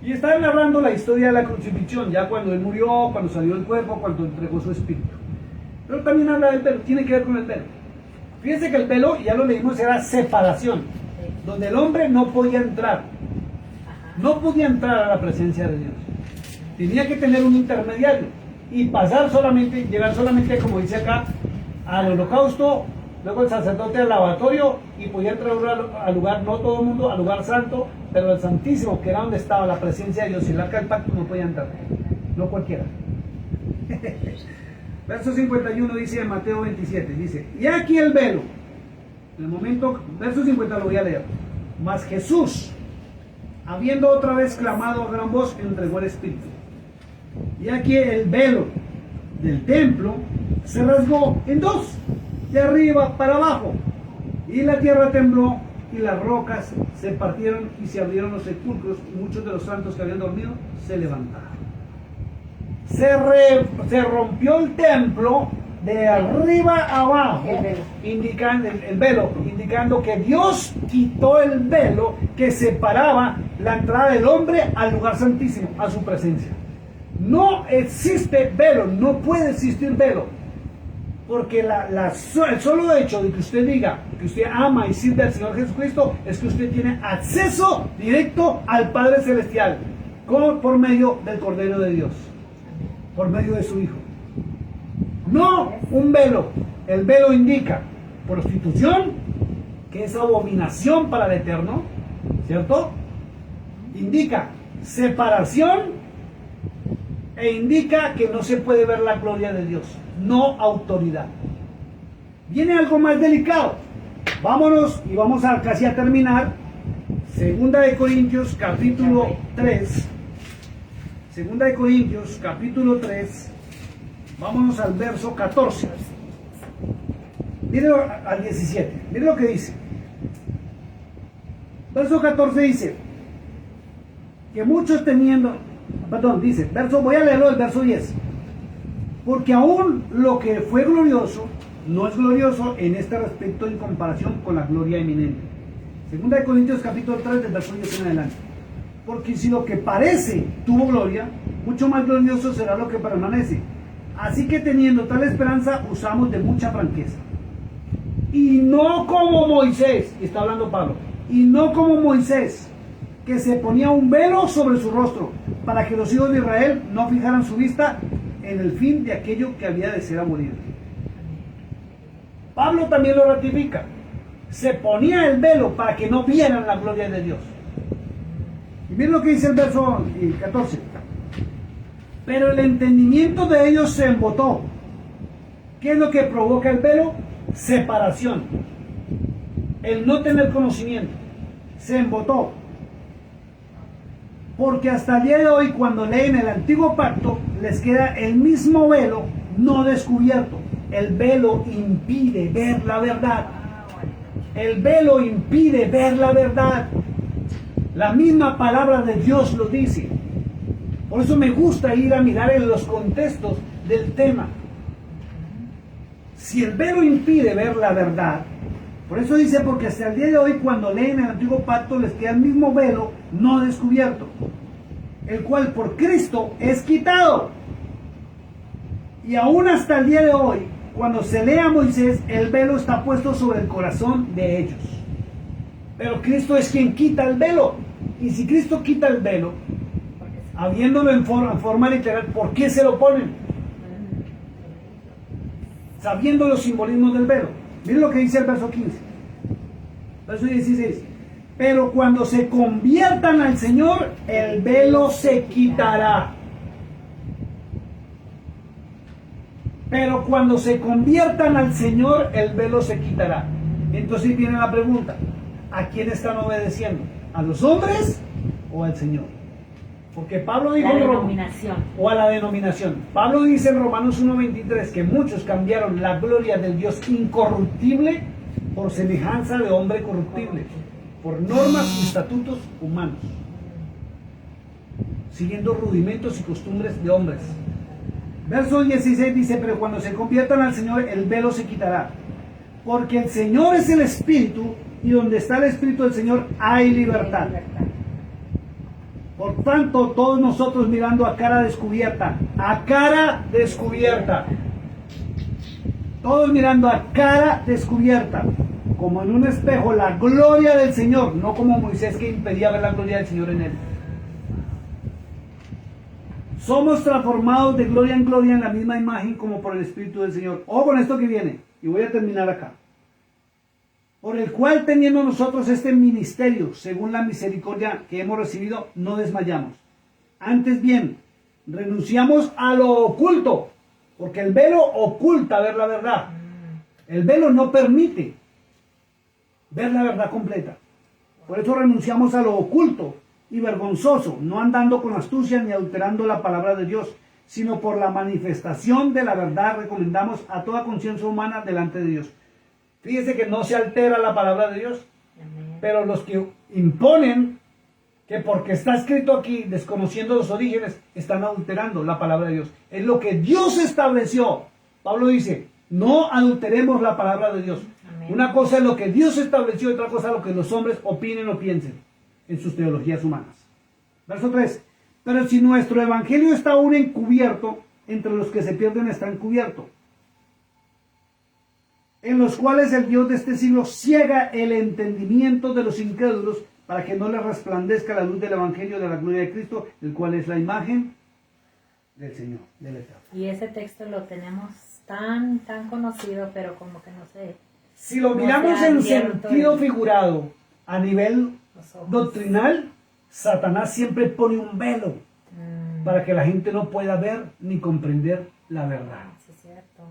Y está narrando la historia de la crucifixión, ya cuando él murió, cuando salió del cuerpo, cuando entregó su espíritu. Pero también habla del velo, tiene que ver con el velo. Fíjense que el velo, ya lo leímos, era separación, donde el hombre no podía entrar. No podía entrar a la presencia de Dios. Tenía que tener un intermediario y pasar solamente, llegar solamente, como dice acá, al holocausto, luego el sacerdote al lavatorio, y podía entrar al lugar, no todo el mundo, al lugar santo, pero el santísimo, que era donde estaba la presencia de Dios, y el arca del pacto no podía entrar, no cualquiera. Verso 51 dice en Mateo 27, dice, y aquí el velo, en el momento, verso 50 lo voy a leer, mas Jesús, habiendo otra vez clamado a gran voz, entregó el espíritu. Y aquí el velo del templo se rasgó en dos, de arriba para abajo, y la tierra tembló y las rocas se partieron y se abrieron los sepulcros, y muchos de los santos que habían dormido se levantaron. Se rompió el templo de arriba a abajo, indicando el velo, indicando que Dios quitó el velo que separaba la entrada del hombre al lugar santísimo, a su presencia. No existe velo, no puede existir velo, porque el solo hecho de que usted diga que usted ama y sirve al Señor Jesucristo es que usted tiene acceso directo al Padre Celestial, por medio del Cordero de Dios, por medio de su Hijo. No un velo. El velo indica prostitución, que es abominación para el Eterno, ¿cierto? Indica separación e indica que no se puede ver la gloria de Dios, no autoridad. Viene algo más delicado. Vámonos y vamos a casi a terminar. Segunda de Corintios capítulo 3. Segunda de Corintios capítulo 3. Vámonos al verso 14. Miren al 17. Miren lo que dice. Verso 14 dice que muchos teniendo, perdón, dice, voy a leerlo del verso 10. Porque aún lo que fue glorioso no es glorioso en este respecto en comparación con la gloria eminente. Segunda de Corintios capítulo 3, del verso 10 en adelante. Porque si lo que parece tuvo gloria, mucho más glorioso será lo que permanece. Así que teniendo tal esperanza, usamos de mucha franqueza. Y no como Moisés, y está hablando Pablo, y no como Moisés, que se ponía un velo sobre su rostro, para que los hijos de Israel no fijaran su vista en el fin de aquello que había de ser abolido. Pablo también lo ratifica. Se ponía el velo para que no vieran la gloria de Dios. Y miren lo que dice el verso 14. Pero el entendimiento de ellos se embotó. ¿Qué es lo que provoca el velo? Separación. El no tener conocimiento. Se embotó. Porque hasta el día de hoy, cuando leen el antiguo pacto, les queda el mismo velo no descubierto. El velo impide ver la verdad. El velo impide ver la verdad. La misma palabra de Dios lo dice. Por eso me gusta ir a mirar en los contextos del tema. Si el velo impide ver la verdad, por eso dice, porque hasta el día de hoy, cuando leen el antiguo pacto, les queda el mismo velo no descubierto, el cual por Cristo es quitado. Y aún hasta el día de hoy, cuando se lee a Moisés, el velo está puesto sobre el corazón de ellos. Pero Cristo es quien quita el velo. Y si Cristo quita el velo, habiéndolo en forma literal, ¿por qué se lo ponen? Sabiendo los simbolismos del velo. Miren lo que dice el verso 15. Verso 16. Pero cuando se conviertan al Señor, el velo se quitará. Pero cuando se conviertan al Señor, el velo se quitará. Entonces viene la pregunta: ¿a quién están obedeciendo? ¿A los hombres o al Señor? Porque Pablo dijo... La denominación. O a la denominación. Pablo dice en Romanos 1:23 que muchos cambiaron la gloria del Dios incorruptible por semejanza de hombre corruptible, por normas y estatutos humanos, siguiendo rudimentos y costumbres de hombres. Verso 16 dice: pero cuando se conviertan al Señor, el velo se quitará. Porque el Señor es el Espíritu, y donde está el Espíritu del Señor hay libertad. Por tanto, todos nosotros mirando a cara descubierta, todos mirando a cara descubierta, como en un espejo, la gloria del Señor, no como Moisés, que impedía ver la gloria del Señor en él. Somos transformados de gloria en gloria en la misma imagen como por el Espíritu del Señor. Ojo con esto que viene, y voy a terminar acá. Por el cual, teniendo nosotros este ministerio, según la misericordia que hemos recibido, no desmayamos. Antes bien, renunciamos a lo oculto, porque el velo oculta ver la verdad. El velo no permite ver la verdad completa. Por eso renunciamos a lo oculto y vergonzoso, no andando con astucia ni adulterando la palabra de Dios, sino por la manifestación de la verdad recomendamos a toda conciencia humana delante de Dios. Fíjese que no se altera la palabra de Dios, pero los que imponen que porque está escrito aquí, desconociendo los orígenes, están adulterando la palabra de Dios. Es lo que Dios estableció. Pablo dice, no adulteremos la palabra de Dios. Amén. Una cosa es lo que Dios estableció y otra cosa es lo que los hombres opinen o piensen en sus teologías humanas. Verso 3. Pero si nuestro evangelio está aún encubierto, entre los que se pierden está encubierto, en los cuales el Dios de este siglo ciega el entendimiento de los incrédulos, para que no les resplandezca la luz del evangelio de la gloria de Cristo, el cual es la imagen del Señor, del Eterno. Y ese texto lo tenemos tan conocido, pero como que no sé. Si lo miramos en sentido figurado, a nivel doctrinal, Satanás siempre pone un velo para que la gente no pueda ver ni comprender la verdad. Sí, es cierto.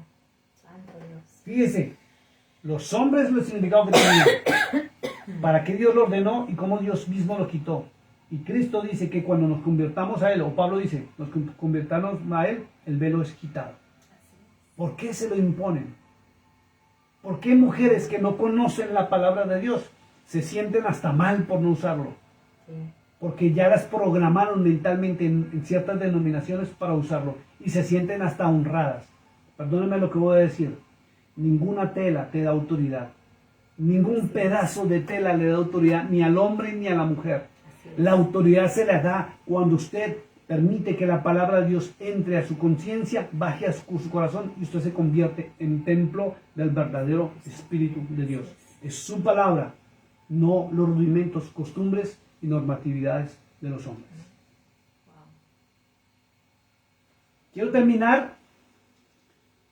Santo Dios. Fíjese, los hombres lo significado que tenían, para qué Dios lo ordenó y cómo Dios mismo lo quitó. Y Cristo dice que cuando nos convirtamos a Él, o Pablo dice, nos convirtamos a Él, el velo es quitado. ¿Por qué se lo imponen? ¿Por qué mujeres que no conocen la palabra de Dios se sienten hasta mal por no usarlo? Sí. porque ya las programaron mentalmente en ciertas denominaciones para usarlo y se sienten hasta honradas. Perdónenme lo que voy a decir. Ninguna tela te da autoridad. Ningún pedazo de tela le da autoridad ni al hombre ni a la mujer. La autoridad se la da cuando usted permite que la palabra de Dios entre a su conciencia, baje a su corazón y usted se convierte en templo del verdadero Espíritu de Dios. Es su palabra, no los rudimentos, costumbres y normatividades de los hombres. Quiero terminar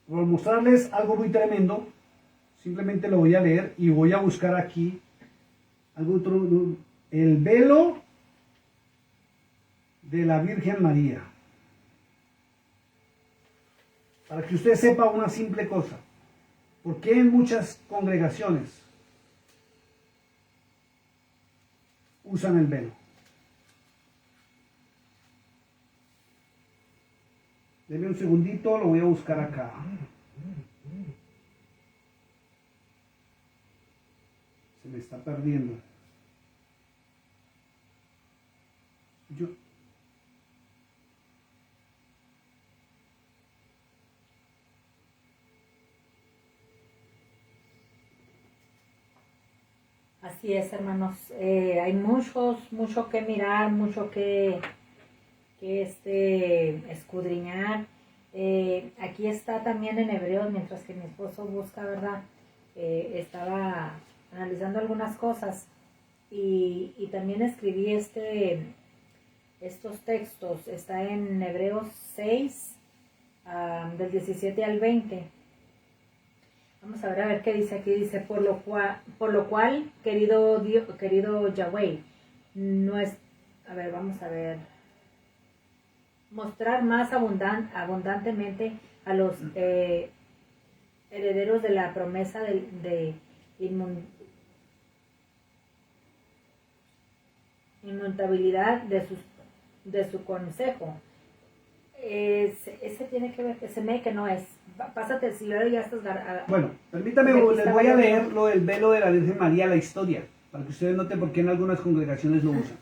por mostrarles algo muy tremendo. Simplemente lo voy a leer y voy a buscar aquí algo otro, el velo de la Virgen María. Para que usted sepa una simple cosa. ¿Por qué en muchas congregaciones usan el velo? Denme un segundito, lo voy a buscar acá. Se me está perdiendo. Así es, hermanos. Hay mucho que mirar, mucho que escudriñar. Aquí está también en Hebreos, mientras que mi esposo busca, ¿verdad? Estaba analizando algunas cosas y también escribí estos textos. Está en Hebreos 6, del 17 al 20. Vamos a ver qué dice aquí. Dice, por lo cual, querido Dios, querido Yahweh, no es, a ver, vamos a ver, mostrar más abundantemente a los herederos de la promesa de inmutabilidad de su consejo. Ese tiene que ver, se me que no es. Pásate, si luego ya estás... Bueno, permítame, les voy a leer lo del velo de la Virgen María, la historia, para que ustedes noten por qué en algunas congregaciones lo usan.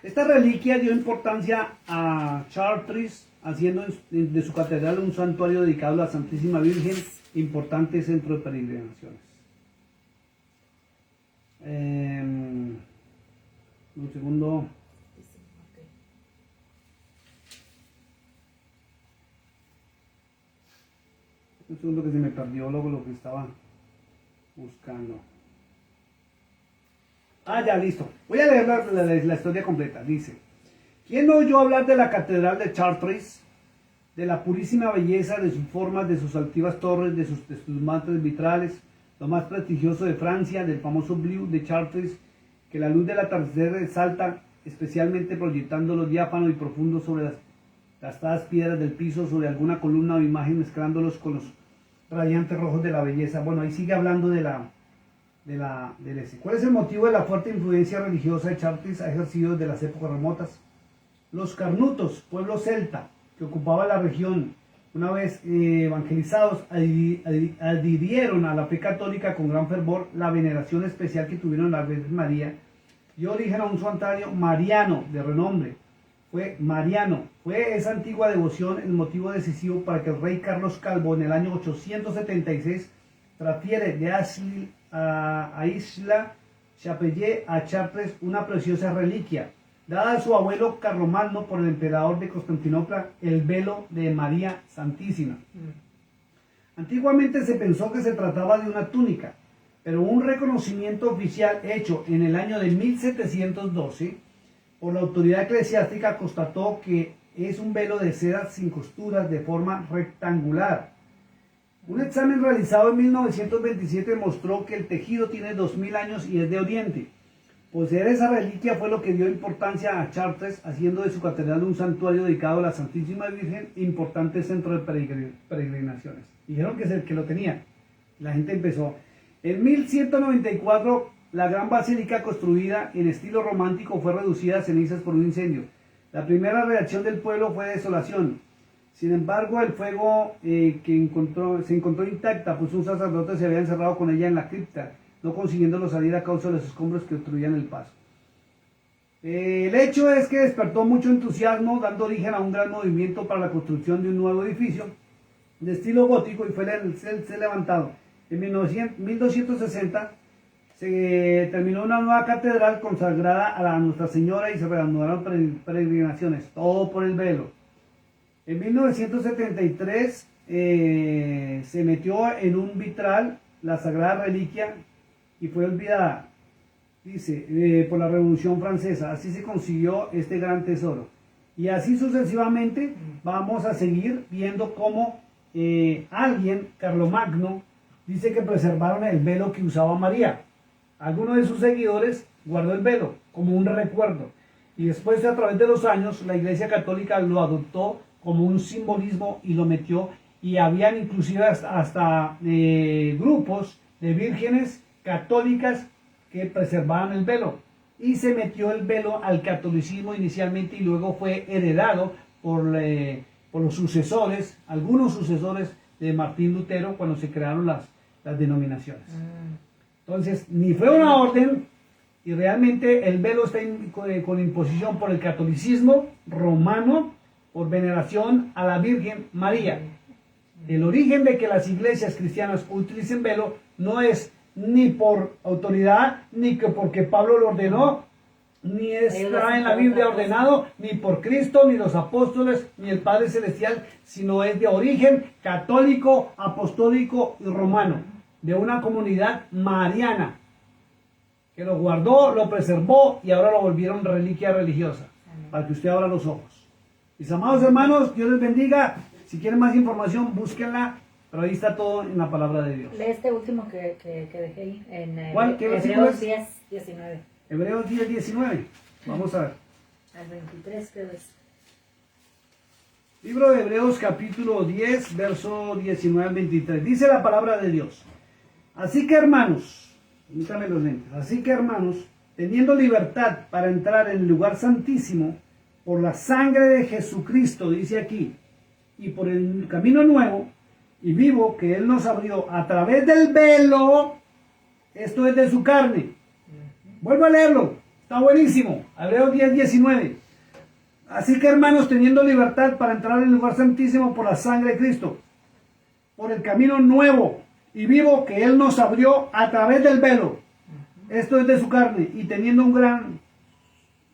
Esta reliquia dio importancia a Chartres, haciendo de su catedral un santuario dedicado a la Santísima Virgen, importante centro de peregrinaciones. Un segundo. Un segundo que se me perdió luego lo que estaba buscando. Ya, listo. Voy a leer la historia completa. Dice, ¿quién no oyó hablar de la catedral de Chartres? De la purísima belleza de sus formas, de sus altivas torres, de sus mantos vitrales, lo más prestigioso de Francia, del famoso Bleu de Chartres, que la luz del atardecer resalta, especialmente proyectándolo diáfano y profundo sobre las gastadas piedras del piso, sobre alguna columna o imagen, mezclándolos con los radiantes rojos de la belleza? Bueno, ahí sigue hablando del ese. ¿Cuál es el motivo de la fuerte influencia religiosa de Chartres ha ejercido desde las épocas remotas? Los carnutos, pueblo celta, que ocupaba la región, una vez evangelizados, adhirieron a la fe católica con gran fervor. La veneración especial que tuvieron a la Virgen María dio origen a un santuario mariano de renombre. Fue esa antigua devoción el motivo decisivo para que el rey Carlos Calvo en el año 876 transfiere de a Isla Chapelle a Chartres una preciosa reliquia, dada a su abuelo Carlomagno por el emperador de Constantinopla, el velo de María Santísima. Antiguamente se pensó que se trataba de una túnica, pero un reconocimiento oficial hecho en el año de 1712 por la autoridad eclesiástica constató que es un velo de seda sin costuras de forma rectangular. Un examen realizado en 1927 mostró que el tejido tiene 2000 años y es de Oriente. Poseer esa reliquia fue lo que dio importancia a Chartres, haciendo de su catedral un santuario dedicado a la Santísima Virgen, importante centro de peregrinaciones. Dijeron que es el que lo tenía. La gente empezó. En 1194, la gran basílica construida en estilo romántico fue reducida a cenizas por un incendio. La primera reacción del pueblo fue desolación. Sin embargo, el fuego se encontró intacta, pues un sacerdote se había encerrado con ella en la cripta, no consiguiéndolo salir a causa de los escombros que obstruían el paso. El hecho es que despertó mucho entusiasmo, dando origen a un gran movimiento para la construcción de un nuevo edificio de estilo gótico y fue levantado. En 1260 se terminó una nueva catedral consagrada a la Nuestra Señora y se reanudaron peregrinaciones, todo por el velo. En 1973 se metió en un vitral la Sagrada Reliquia y fue olvidada, dice, por la Revolución Francesa. Así se consiguió este gran tesoro. Y así sucesivamente vamos a seguir viendo cómo alguien, Carlomagno, dice que preservaron el velo que usaba María. Alguno de sus seguidores guardó el velo como un recuerdo. Y después, a través de los años, la Iglesia Católica lo adoptó como un simbolismo y lo metió. Y habían inclusive hasta grupos de vírgenes católicas que preservaban el velo. Y se metió el velo al catolicismo inicialmente y luego fue heredado por los sucesores, algunos sucesores de Martín Lutero cuando se crearon las denominaciones. Entonces, ni fue una orden y realmente el velo está con imposición por el catolicismo romano, por veneración a la Virgen María. El origen de que las iglesias cristianas utilicen velo no es ni por autoridad, ni que porque Pablo lo ordenó, ni está en la Biblia ordenado, ni por Cristo, ni los apóstoles, ni el Padre Celestial, sino es de origen católico, apostólico y romano, de una comunidad mariana, que lo guardó, lo preservó y ahora lo volvieron reliquia religiosa, para que usted abra los ojos. Mis amados hermanos, Dios les bendiga. Si quieren más información, búsquenla, pero ahí está todo en la palabra de Dios. Lee este último que dejé ahí, en ¿Cuál? ¿Qué versículo Hebreos es? 10, 19. Hebreos 10, 19. Vamos a ver. Al 23 creo es. Libro de Hebreos capítulo 10, verso 19 al 23. Dice la palabra de Dios. Así que hermanos, permítame los lentes. Así que hermanos, teniendo libertad para entrar en el lugar santísimo, por la sangre de Jesucristo, dice aquí, y por el camino nuevo y vivo que Él nos abrió a través del velo, esto es de su carne. Vuelvo a leerlo, está buenísimo. Hebreos 10, 19. Así que hermanos, teniendo libertad para entrar en el lugar santísimo por la sangre de Cristo, por el camino nuevo y vivo que Él nos abrió a través del velo, esto es de su carne, y teniendo un gran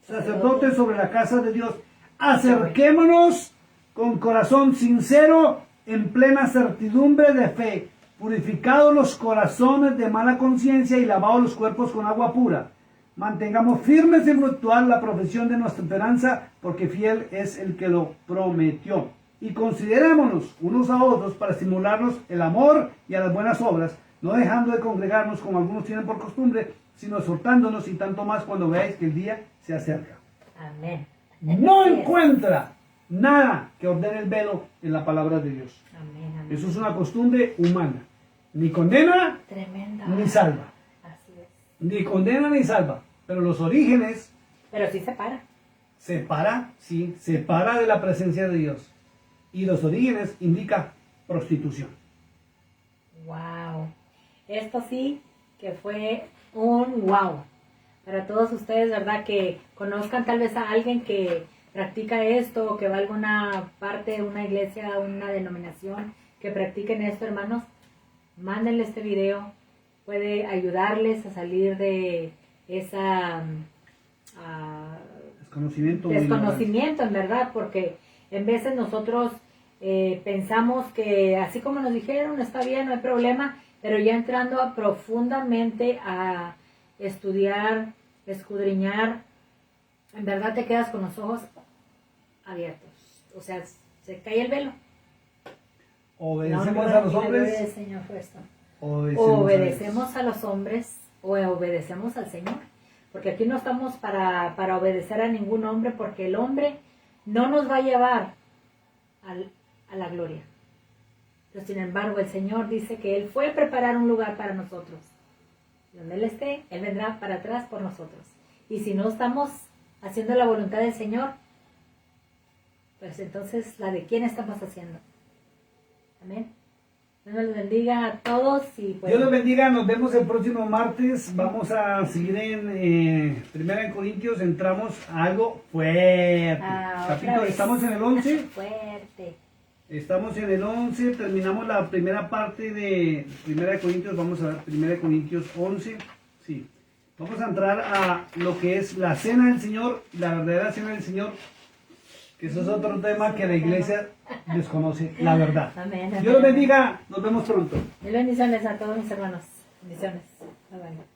sacerdote sobre la casa de Dios, acerquémonos con corazón sincero, en plena certidumbre de fe, purificados los corazones de mala conciencia y lavados los cuerpos con agua pura. Mantengamos firmes y fructual la profesión de nuestra esperanza, porque fiel es el que lo prometió. Y considerémonos unos a otros para estimularnos el amor y a las buenas obras, no dejando de congregarnos como algunos tienen por costumbre, sino exhortándonos, y tanto más cuando veáis que el día se acerca. Amén. No encuentra nada que ordene el velo en la palabra de Dios. Amén, amén. Eso es una costumbre humana. Ni condena, Tremenda. ni salva. Así es. Ni condena ni salva. Pero los orígenes Pero sí se para. separa de la presencia de Dios. Y los orígenes indica prostitución. Wow. Esto sí que fue un wow. Para todos ustedes, ¿verdad? Que conozcan tal vez a alguien que practica esto, o que va a alguna parte, una iglesia, una denominación, que practiquen esto, hermanos. Mándenle este video. Puede ayudarles a salir de esa desconocimiento, en verdad, porque en veces nosotros pensamos que así como nos dijeron, está bien, no hay problema, pero ya entrando profundamente a estudiar, escudriñar, en verdad te quedas con los ojos abiertos. O sea, se cae el velo. Obedecemos a los hombres. Señor, fue esto. Obedecemos a los hombres o obedecemos al Señor. Porque aquí no estamos para obedecer a ningún hombre, porque el hombre no nos va a llevar a la gloria. Pero sin embargo, el Señor dice que Él fue a preparar un lugar para nosotros. Donde Él esté, Él vendrá para atrás por nosotros. Y si no estamos haciendo la voluntad del Señor, pues entonces, ¿la de quién estamos haciendo? Amén. Dios les bendiga a todos y pues... Dios los bendiga, nos vemos el próximo martes. Vamos a seguir en Primera de Corintios, entramos a algo fuerte. Otra vez. Estamos en el 11. Fuerte. Estamos en el 11, terminamos la primera parte de Primera de Corintios, vamos a ver Primera de Corintios 11. Sí. Vamos a entrar a lo que es la cena del Señor, la verdadera cena del Señor, que eso es otro tema que la iglesia desconoce, la verdad. Amén. Dios los bendiga, nos vemos pronto. Mil bendiciones a todos mis hermanos. Bendiciones. Bye bye.